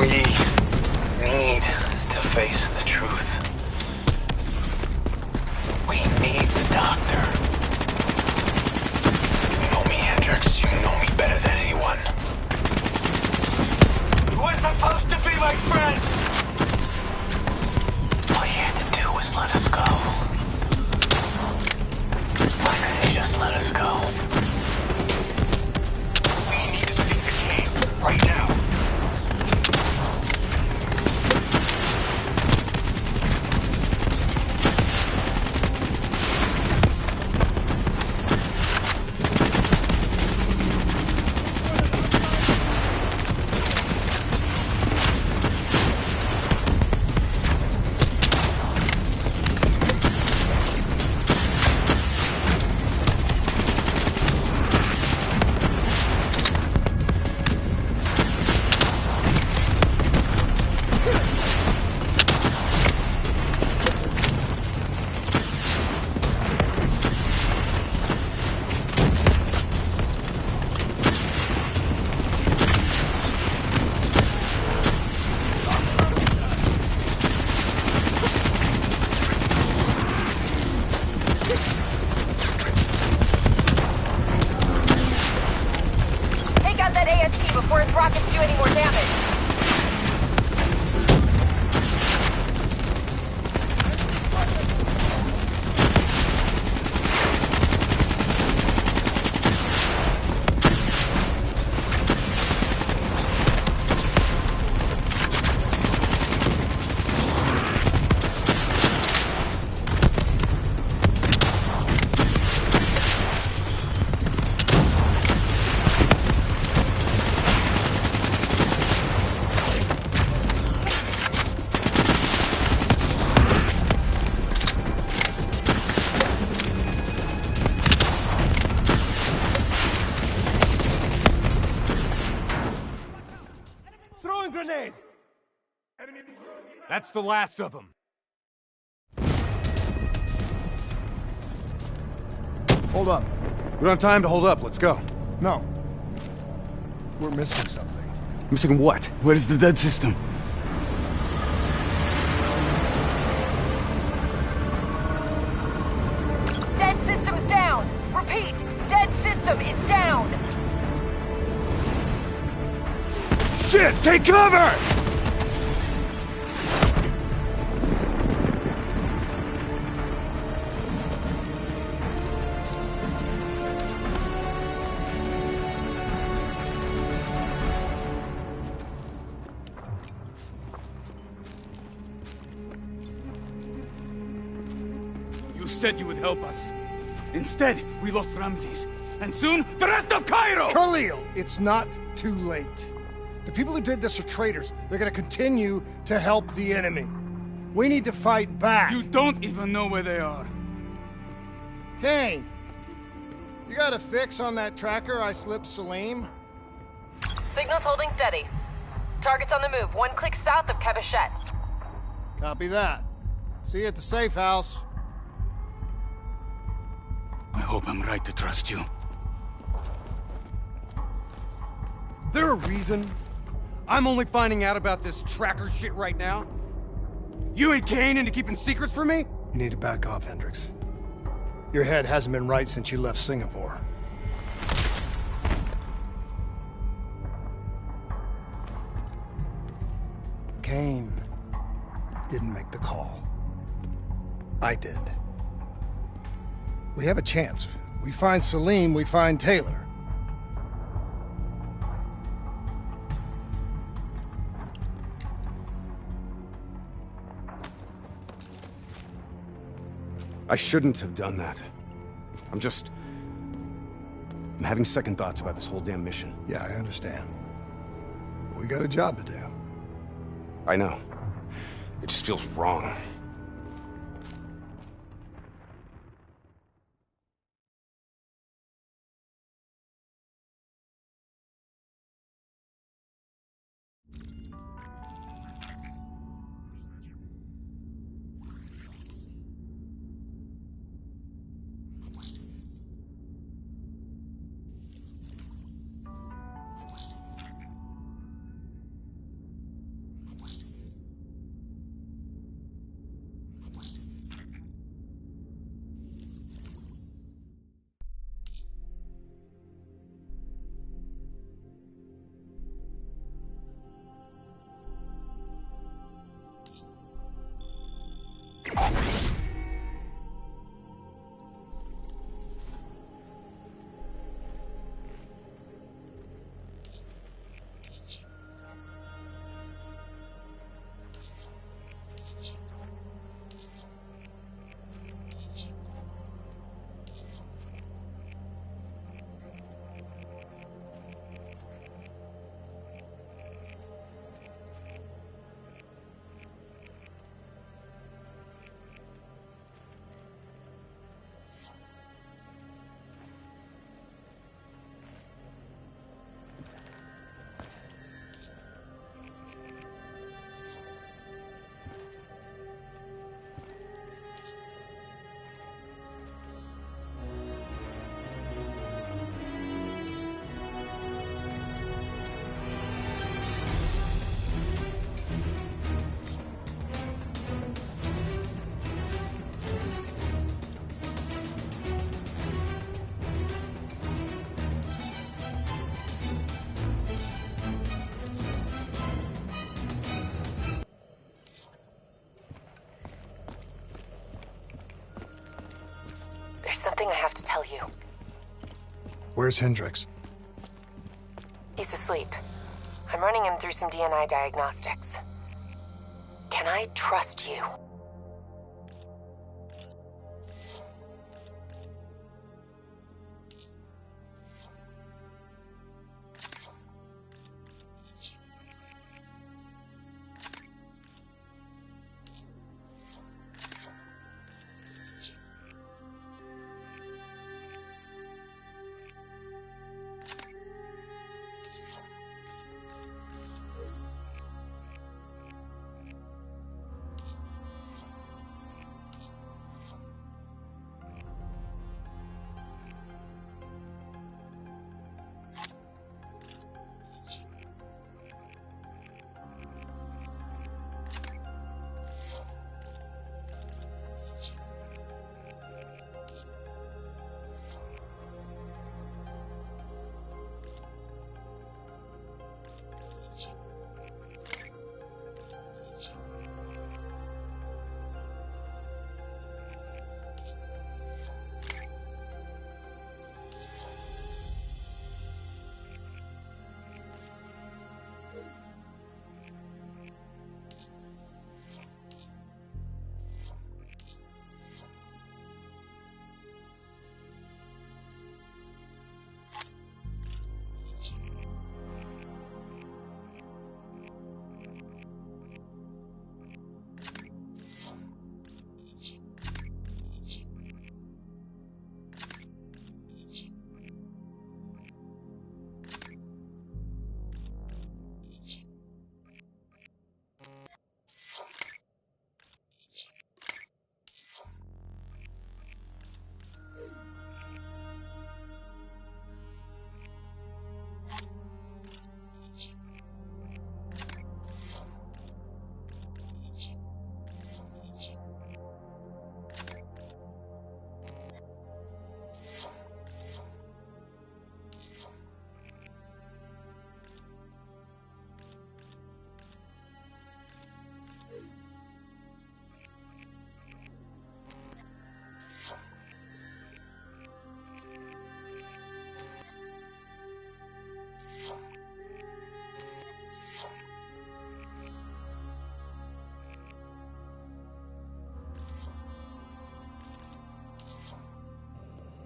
We need to face the truth. We need the doctor. You know me, Hendricks. You know me better than anyone. You were supposed to be my friend! All you had to do was let us go. the last of them. Hold up. We don't have time to hold up. Let's go. No. We're missing something. Missing what? Where is the dead system? Dead system's down! Repeat, dead system is down! Shit! Take cover! You said you would help us. Instead, we lost Ramses. And soon, the rest of Cairo! Khalil, it's not too late. The people who did this are traitors. They're gonna continue to help the enemy. We need to fight back. You don't even know where they are. Kane, you got a fix on that tracker I slipped Salim? Signal's holding steady. Target's on the move, 1 click south of Cabochette. Copy that. See you at the safe house. I hope I'm right to trust you. There a reason I'm only finding out about this tracker shit right now? You and Kane into keeping secrets from me? You need to back off, Hendricks. Your head hasn't been right since you left Singapore. Kane didn't make the call. I did. We have a chance. We find Salim, we find Taylor. I shouldn't have done that. I'm having second thoughts about this whole damn mission. Yeah, I understand. We got a job to do. I know. It just feels wrong. Something I have to tell you. Where's Hendricks? He's asleep. I'm running him through some DNI diagnostics. Can I trust you?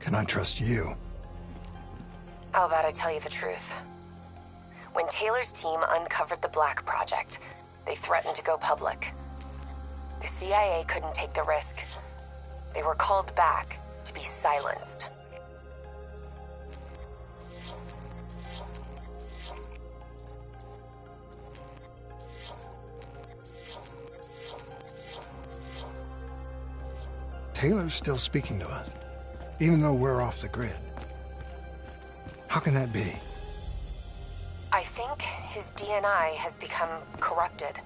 Can I trust you? How about I tell you the truth? When Taylor's team uncovered the Black Project, they threatened to go public. The CIA couldn't take the risk. They were called back to be silenced. Taylor's still speaking to us, even though we're off the grid. How can that be? I think his DNI has become corrupted.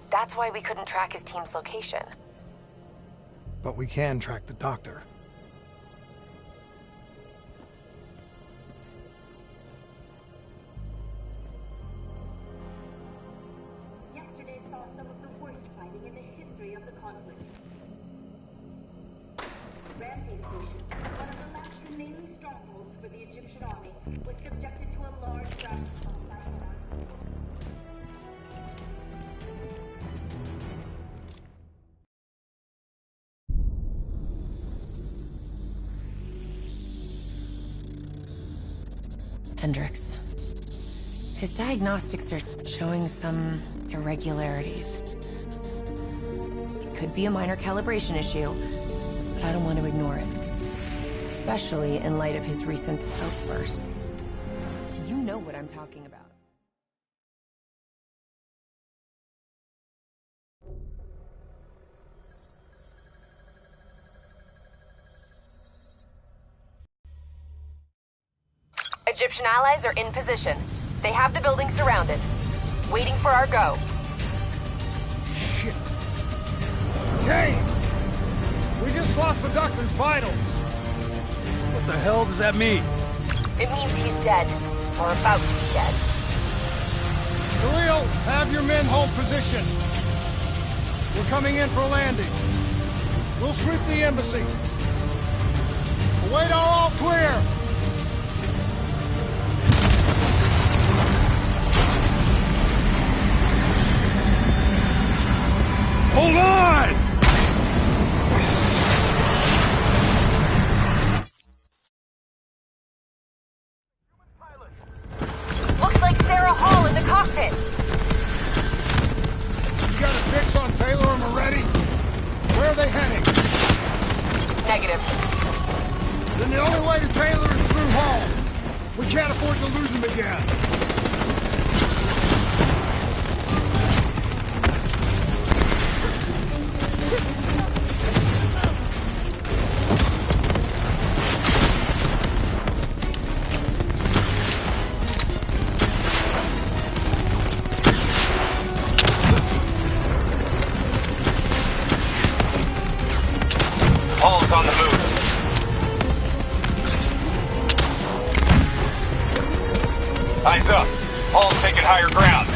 That's why we couldn't track his team's location. But we can track the doctor. Yesterday saw some of the worst fighting in the history of the conflict. Rampage Station, one of the last remaining strongholds for the Egyptian army, was subjected to a large round of Hendricks. His diagnostics are showing some irregularities. It could be a minor calibration issue, but I don't want to ignore it. Especially in light of his recent outbursts. You know what I'm talking about. Egyptian allies are in position. They have the building surrounded, waiting for our go. Shit. Kane! We just lost the doctor's vitals. What the hell does that mean? It means he's dead, or about to be dead. Khalil, have your men hold position. We're coming in for landing. We'll sweep the embassy. Await all clear. Hold on! Looks like Sarah Hall in the cockpit. You got a fix on Taylor and Moretti? Where are they heading? Negative. Then the only way to Taylor is through Hall. We can't afford to lose him again. Hall's on the move. Eyes up. Hall's taking higher ground.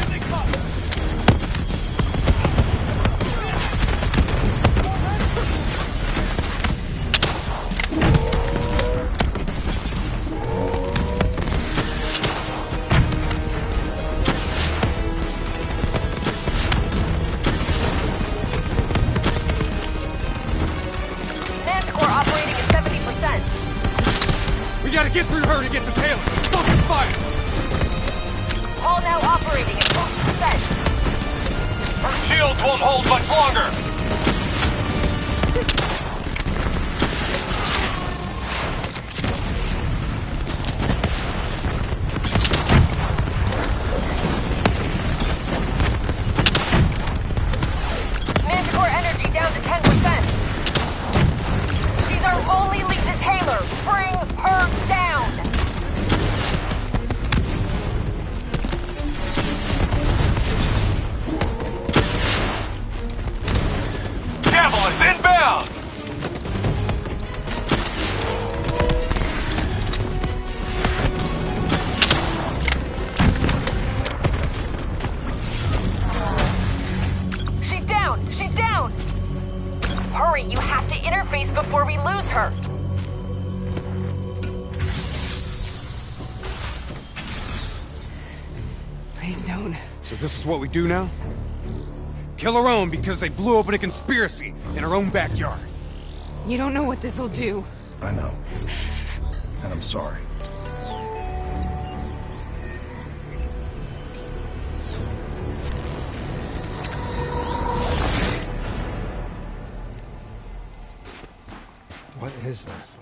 We gotta get through her to get to Taylor. Focus fire! Hall now operating at 40%. Her shields won't hold much longer. Manticore energy down to 10%. She's our only lead to Taylor. Bring her down. Javelin's inbound! She's down! She's down! Hurry, you have to interface before we lose her. Please don't. So this is what we do now? Kill our own because they blew open a conspiracy in our own backyard. You don't know what this'll do. I know. And I'm sorry. What is this?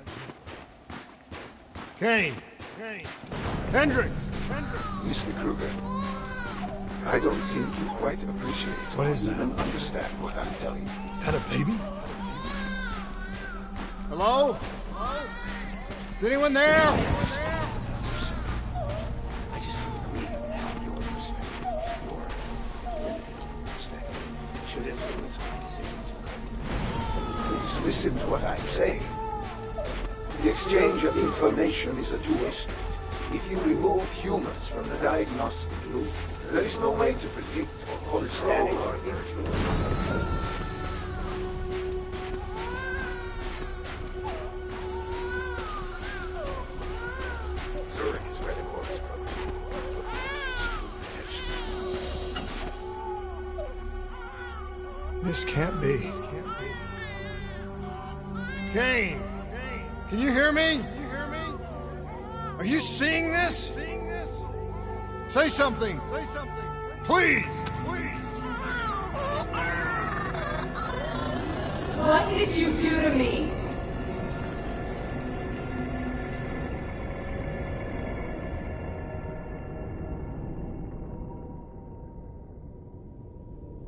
Kane! Hendricks! Mr. Kruger, I don't think you quite appreciate What is that? even understand what I'm telling you. Is that a baby? Hello? Is anyone there? I just agree that your perspective, your limited perspective, should influence my decisions. Please listen to what I'm saying. The exchange of information is a two-way street. If you remove humans from the diagnostic loop, there is no way to predict or understand or influence. Zurich is where the core is programmed for true protection. This can't be. Kane! Can you hear me? Are you seeing this? Say something! Please! What did you do to me?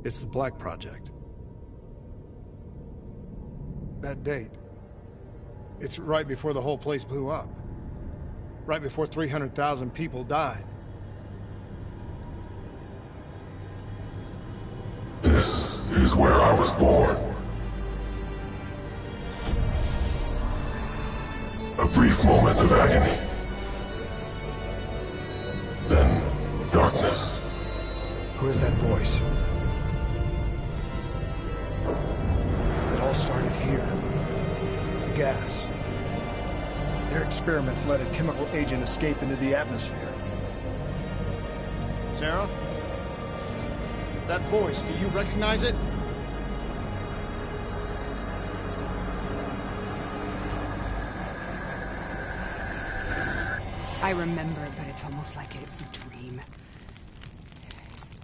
It's the Black Project. That date. It's right before the whole place blew up. Right before 300,000 people died. This is where I was born. A brief moment of agony. Then, darkness. Who is that voice? It all started here. The gas. Their experiments let a chemical agent escape into the atmosphere. Sarah? That voice, do you recognize it? I remember, but it's almost like it was a dream.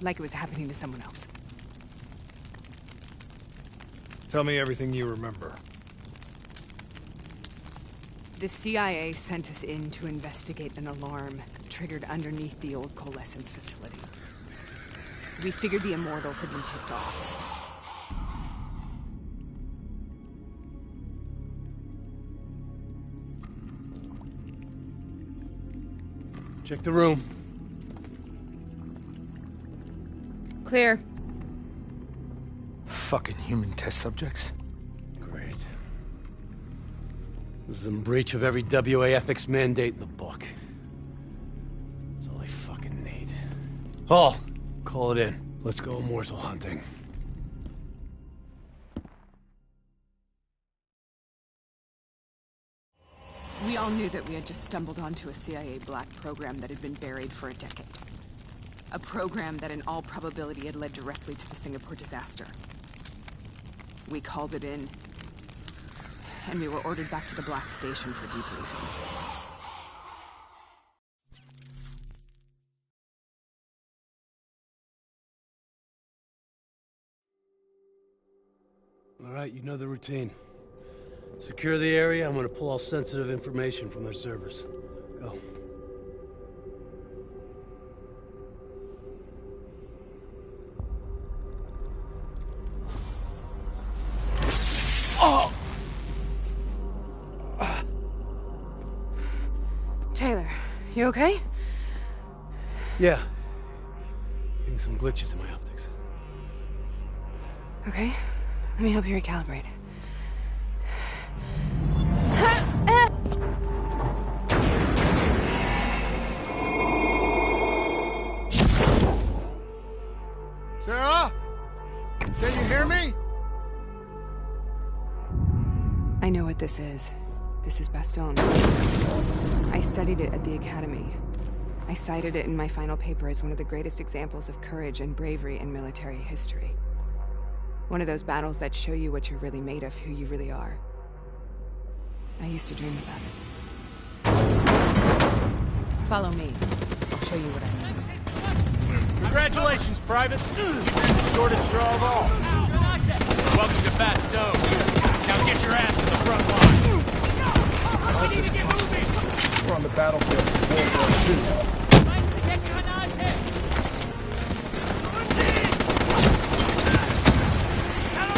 Like it was happening to someone else. Tell me everything you remember. The CIA sent us in to investigate an alarm triggered underneath the old coalescence facility. We figured the Immortals had been tipped off. Check the room. Clear. Fucking human test subjects. Great. This is in breach of every WA ethics mandate in the book. That's all I fucking need. Hall, call it in. Let's go immortal hunting. We all knew that we had just stumbled onto a CIA black program that had been buried for a decade. A program that in all probability had led directly to the Singapore disaster. We called it in, and we were ordered back to the Black Station for debriefing. All right, you know the routine. Secure the area. I'm gonna pull all sensitive information from their servers. Go. Oh! Taylor, you okay? Yeah. Getting some glitches in my optics. Okay, let me help you recalibrate. Sarah? Can you hear me? I know what this is. This is Bastion. I studied it at the Academy. I cited it in my final paper as one of the greatest examples of courage and bravery in military history. One of those battles that show you what you're really made of, who you really are. I used to dream about it. Follow me. I'll show you what I mean. Congratulations, Private. You drew the shortest straw of all. Welcome to Fast Stone. Now get your ass to the front line. How is this possible? We're on the battlefield of World War II.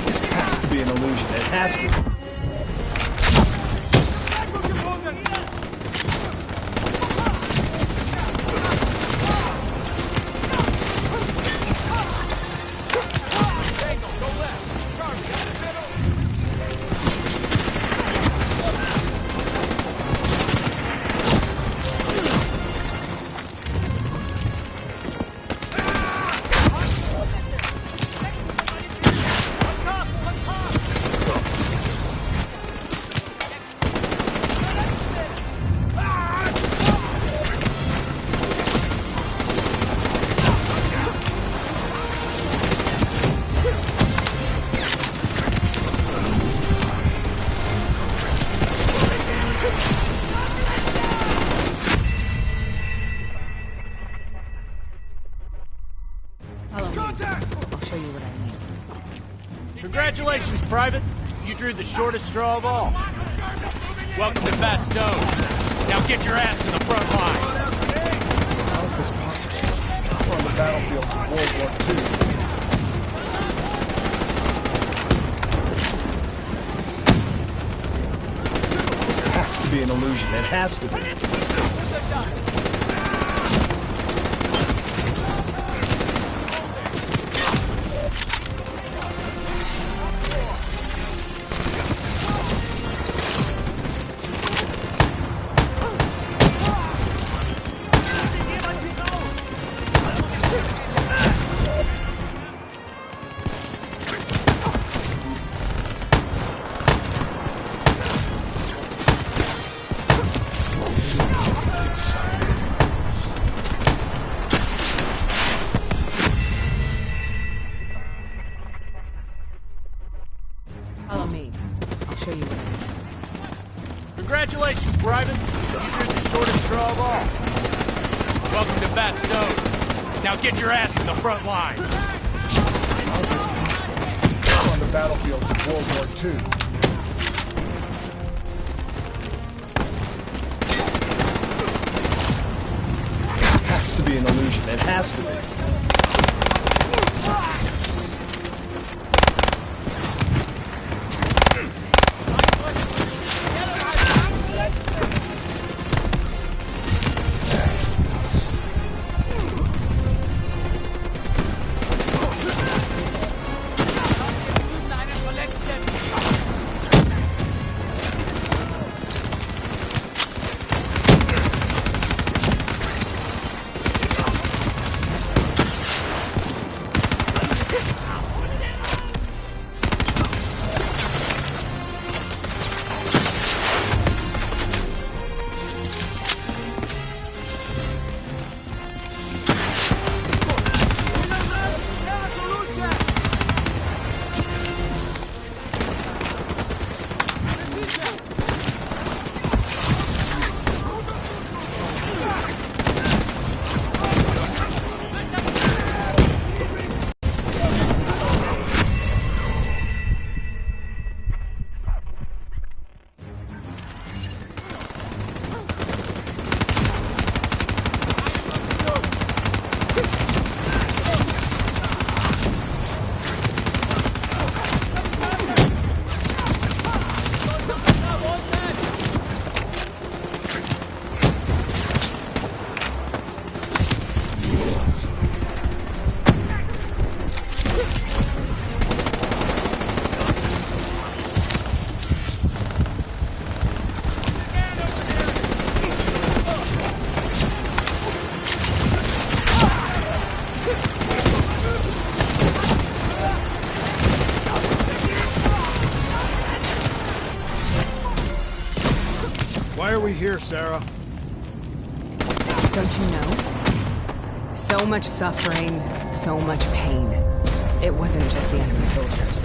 This has to be an illusion. It has to be. Congratulations, Private. You drew the shortest straw of all. Welcome to Fast Stone. Now get your ass to the front line. How is this possible? We're on the battlefield of World War II. This has to be an illusion. It has to be. Congratulations, Private. You drew the shortest straw of all. Welcome to Fast Stone. Now get your ass to the front line. How is this possible? We're on the battlefield of World War II. This has to be an illusion. It has to be. Why are we here, Sarah? Don't you know? So much suffering, so much pain. It wasn't just the enemy soldiers.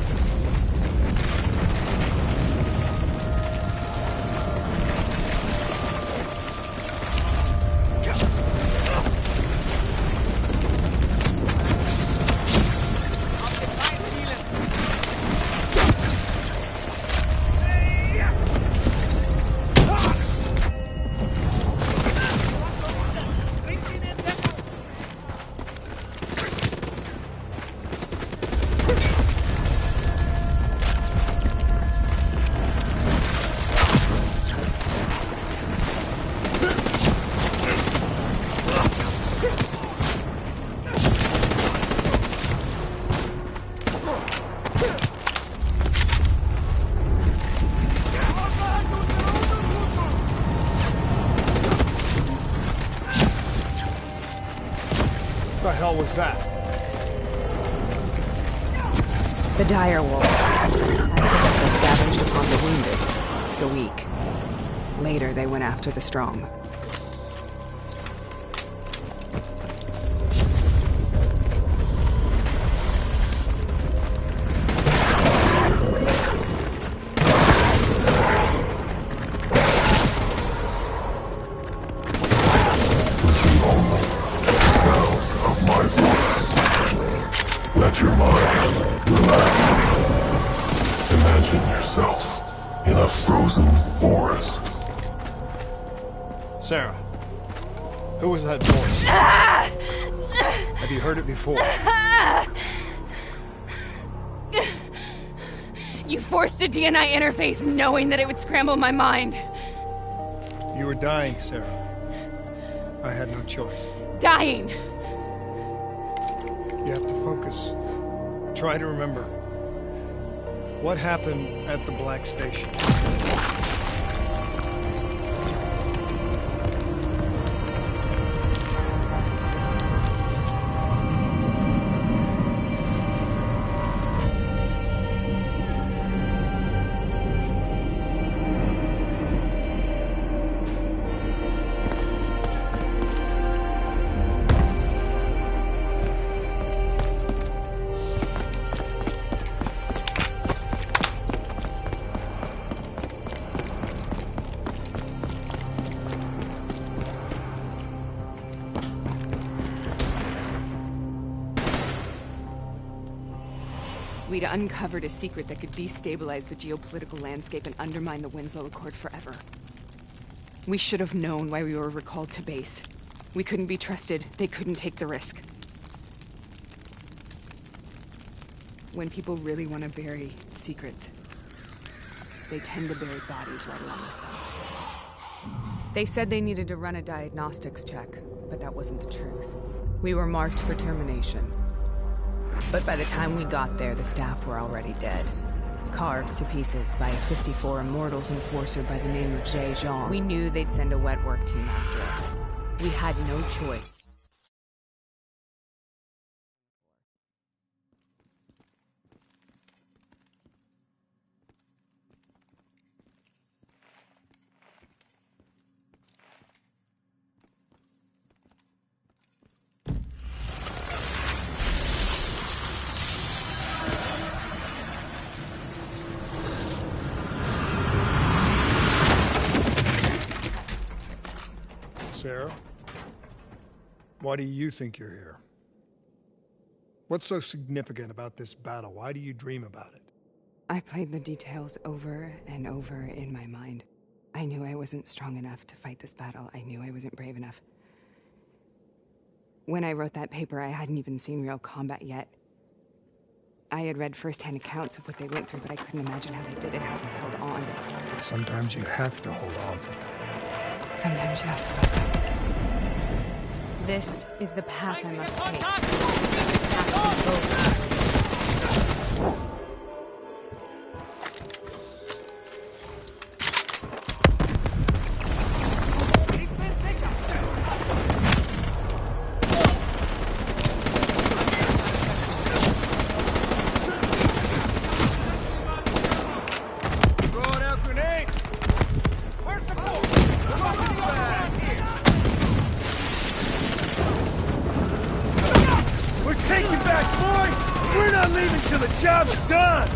hell was that? The dire wolves. At first, they scavenged upon the wounded, the weak. Later, they went after the strong. Sarah, who was that voice? Have you heard it before? You forced a DNI interface knowing that it would scramble my mind. You were dying, Sarah. I had no choice. Dying! You have to focus. Try to remember. What happened at the Black Station? We'd uncovered a secret that could destabilize the geopolitical landscape and undermine the Winslow Accord forever. We should have known why we were recalled to base. We couldn't be trusted. They couldn't take the risk. When people really want to bury secrets, they tend to bury bodies right along with them. They said they needed to run a diagnostics check, but that wasn't the truth. We were marked for termination. But by the time we got there, the staff were already dead. Carved to pieces by a 54 Immortals enforcer by the name of Jay Jean. We knew they'd send a wet work team after us. We had no choice. Sarah, why do you think you're here? What's so significant about this battle? Why do you dream about it? I played the details over and over in my mind. I knew I wasn't strong enough to fight this battle. I knew I wasn't brave enough. When I wrote that paper, I hadn't even seen real combat yet. I had read first-hand accounts of what they went through, but I couldn't imagine how they did it, how they held on. Sometimes you have to hold on. Sometimes you have to let go. This is the path I must take. The path to both. Job's done!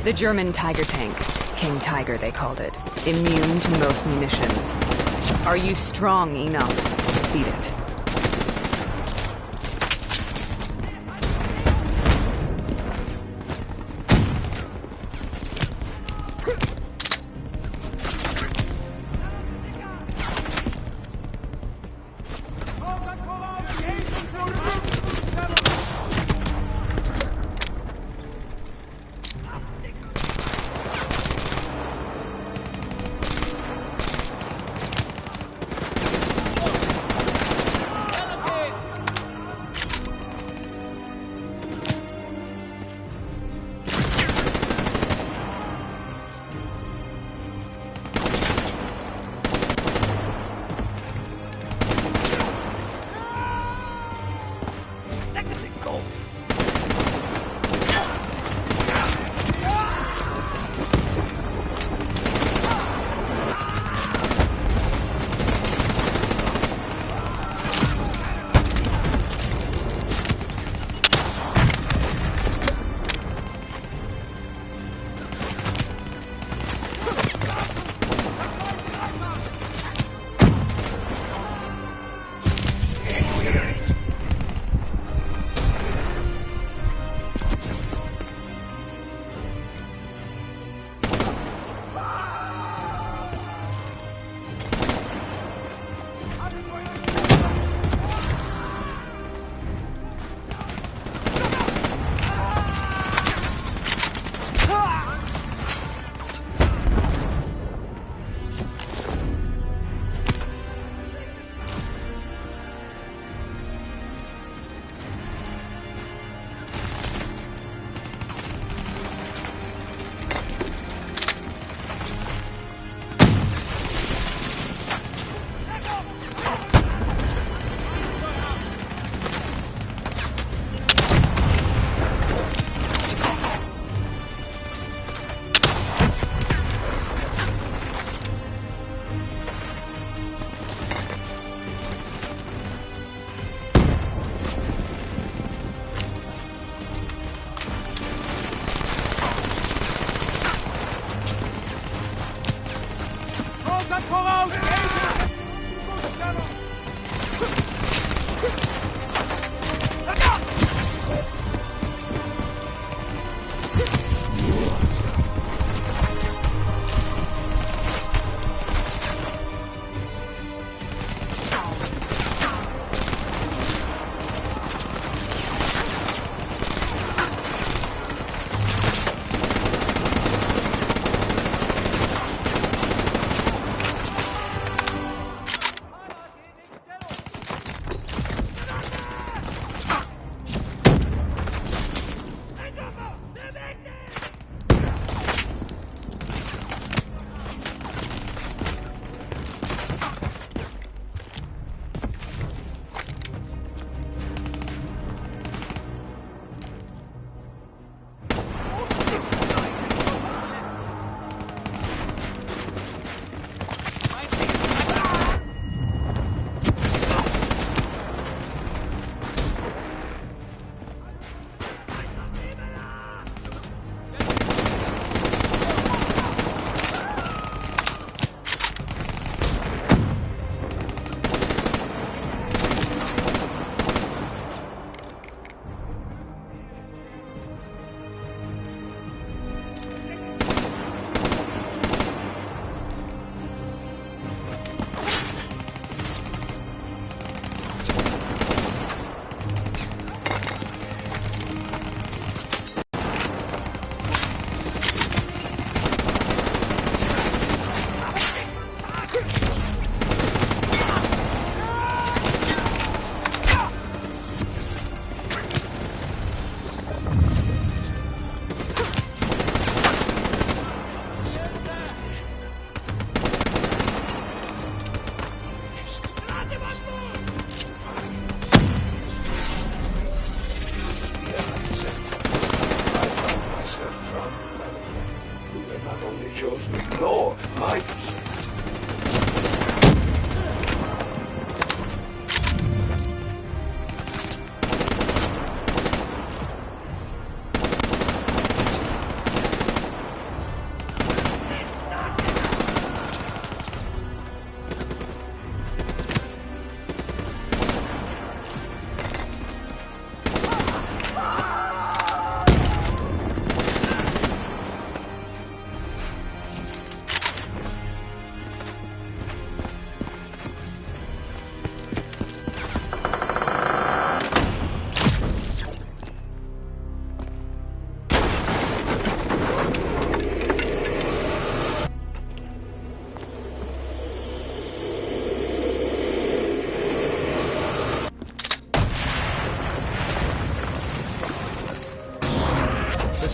The German Tiger tank. King Tiger, they called it. Immune to most munitions. Are you strong enough to defeat it?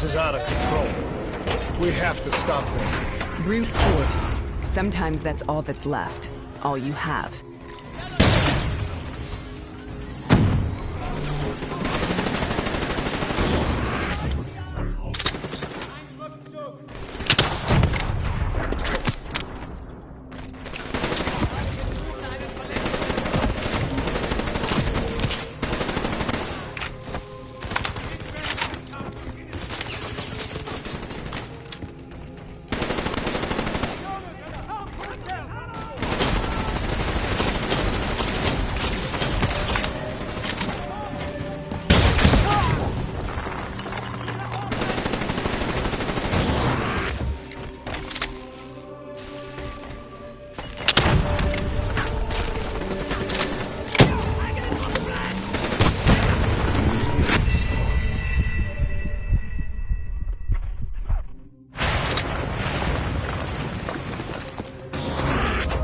This is out of control. We have to stop this. Brute force. Sometimes that's all that's left. All you have.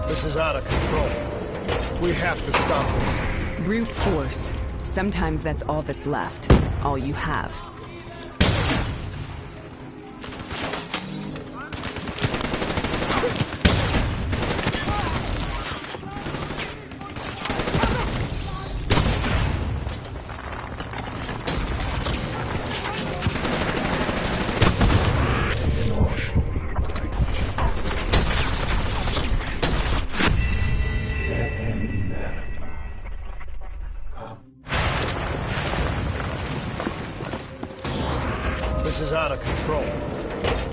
This is out of control. We have to stop this. Brute force. Sometimes that's all that's left. All you have. This is out of control.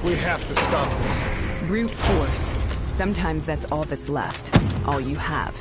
We have to stop this. Brute force. Sometimes that's all that's left. All you have.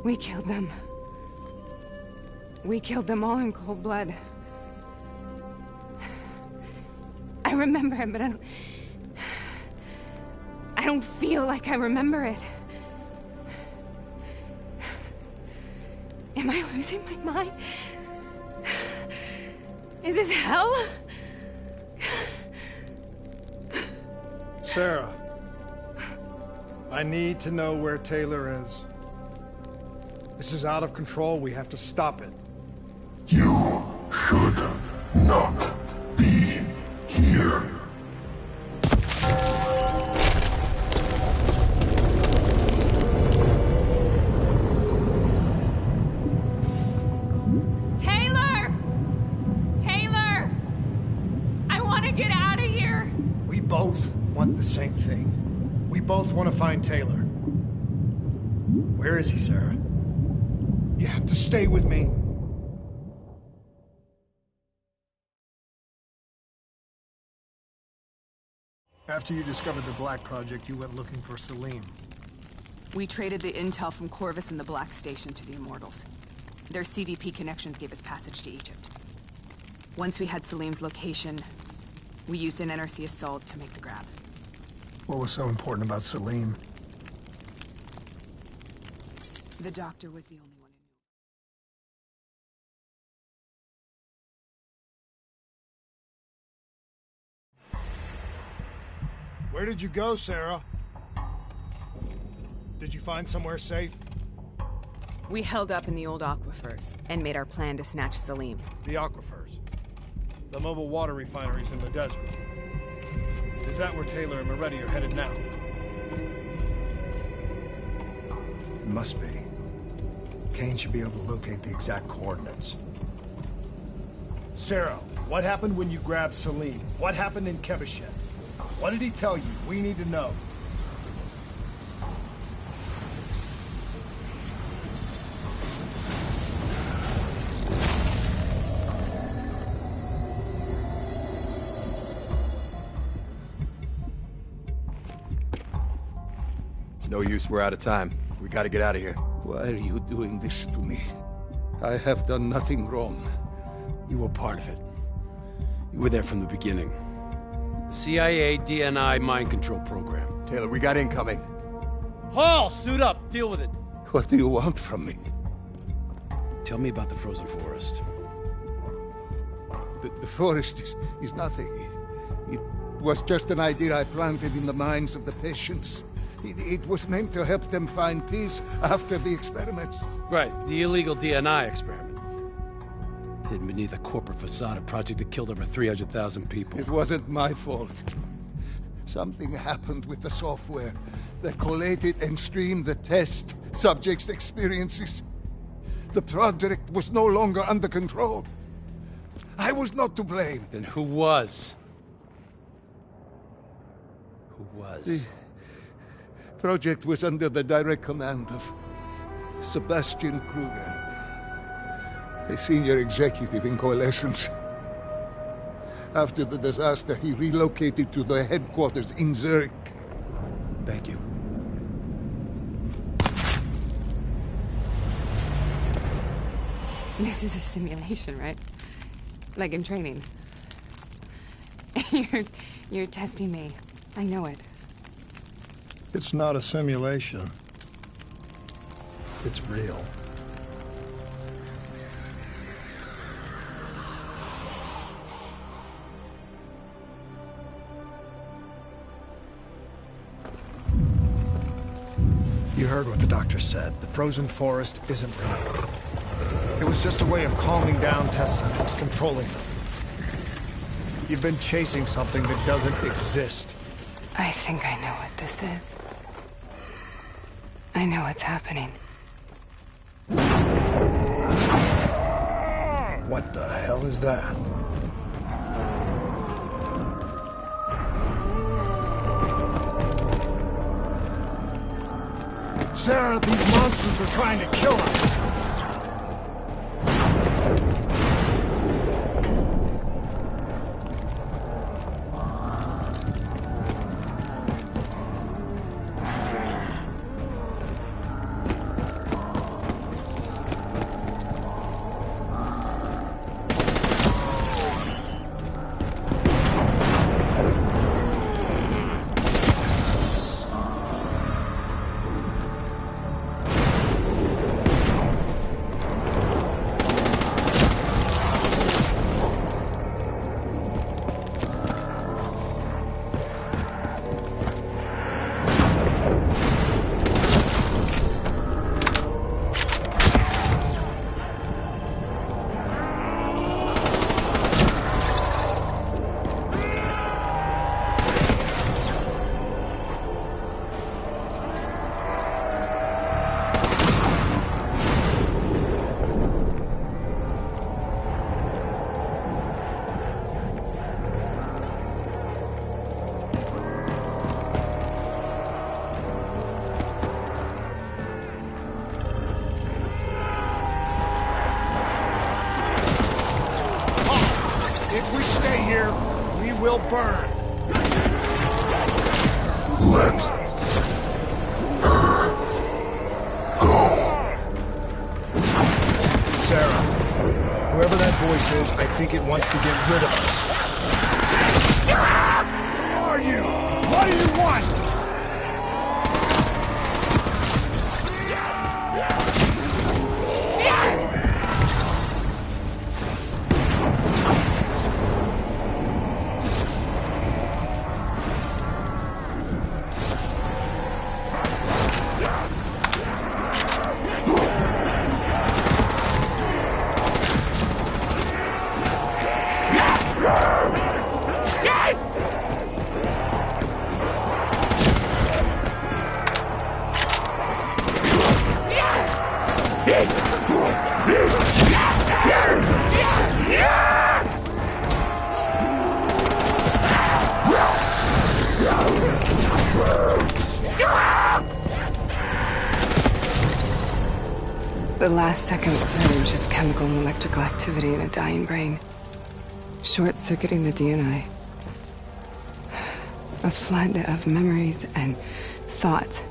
We killed them. We killed them all in cold blood. I remember it, but I don't feel like I remember it. Am I losing my mind? Is this hell? Sarah, I need to know where Taylor is. This is out of control. We have to stop it. You should not be here. Taylor! Taylor! I want to get out of here! We both want the same thing. We both want to find Taylor. Where is he, Sarah? You have to stay with me. After you discovered the Black Project, you went looking for Salim. We traded the intel from Corvus and the Black Station to the Immortals. Their CDP connections gave us passage to Egypt. Once we had Salim's location, We used an NRC assault to make the grab. What was so important about Salim? The doctor was the only one who knew. Where did you go, Sarah? Did you find somewhere safe? We held up in the old aquifers and made our plan to snatch Salim. The aquifers? The mobile water refineries in the desert? Is that where Taylor and Moretti are headed now? It must be. Kane should be able to locate the exact coordinates. Sarah, what happened when you grabbed Salim? What happened in Kevashet? What did he tell you? We need to know. It's no use, we're out of time. We gotta get out of here. Why are you doing this to me? I have done nothing wrong. You were part of it. You were there from the beginning. The CIA DNI mind control program. Taylor, we got incoming. Hall, suit up. Deal with it. What do you want from me? Tell me about the frozen forest. The forest is nothing. It was just an idea I planted in the minds of the patients. It was meant to help them find peace after the experiments. Right, the illegal DNI experiment. Hidden beneath a corporate facade, a project that killed over 300,000 people. It wasn't my fault. Something happened with the software that collated and streamed the test subjects' experiences. The project was no longer under control. I was not to blame. Then who was? Who was? The project was under the direct command of Sebastian Kruger, a senior executive in Coalescence. After the disaster, he relocated to the headquarters in Zurich. Thank you. This is a simulation, right? Like in training. You're testing me. I know it. It's not a simulation. It's real. You heard what the doctor said. The frozen forest isn't real. It was just a way of calming down test subjects, controlling them. You've been chasing something that doesn't exist. I think I know what this is. I know what's happening. What the hell is that? Sarah, these monsters are trying to kill us! Will burn. Let her go. Sarah, whoever that voice is, I think it wants to get rid of us. are you? What do you want? The last-second surge of chemical and electrical activity in a dying brain. Short-circuiting the DNA. A flood of memories and thoughts.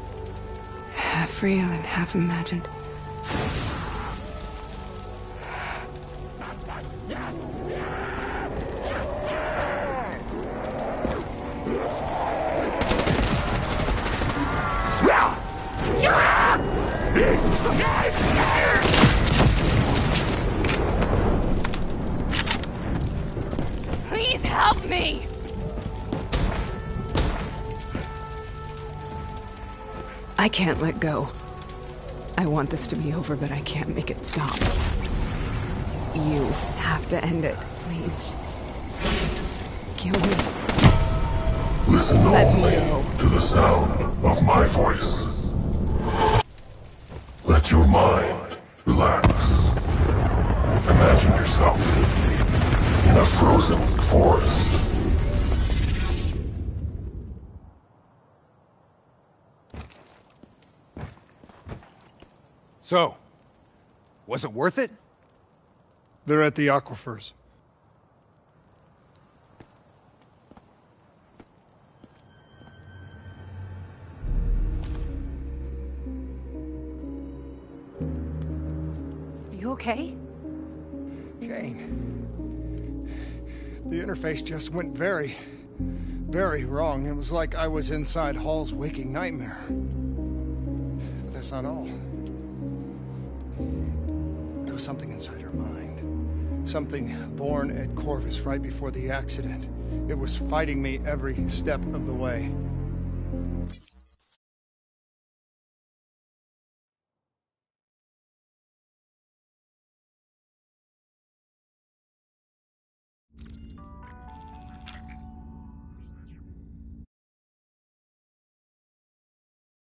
Half real and half imagined. Please help me! I can't let go. I want this to be over, but I can't make it stop. You have to end it, please. Kill me. Listen only to the sound of my voice. Let your mind relax. Imagine yourself in a frozen forest. So, was it worth it? They're at the aquifers. You okay? Kane. The interface just went very wrong. It was like I was inside Hall's waking nightmare. But that's not all. There was something inside her mind. Something born at Corvus right before the accident. It was fighting me every step of the way.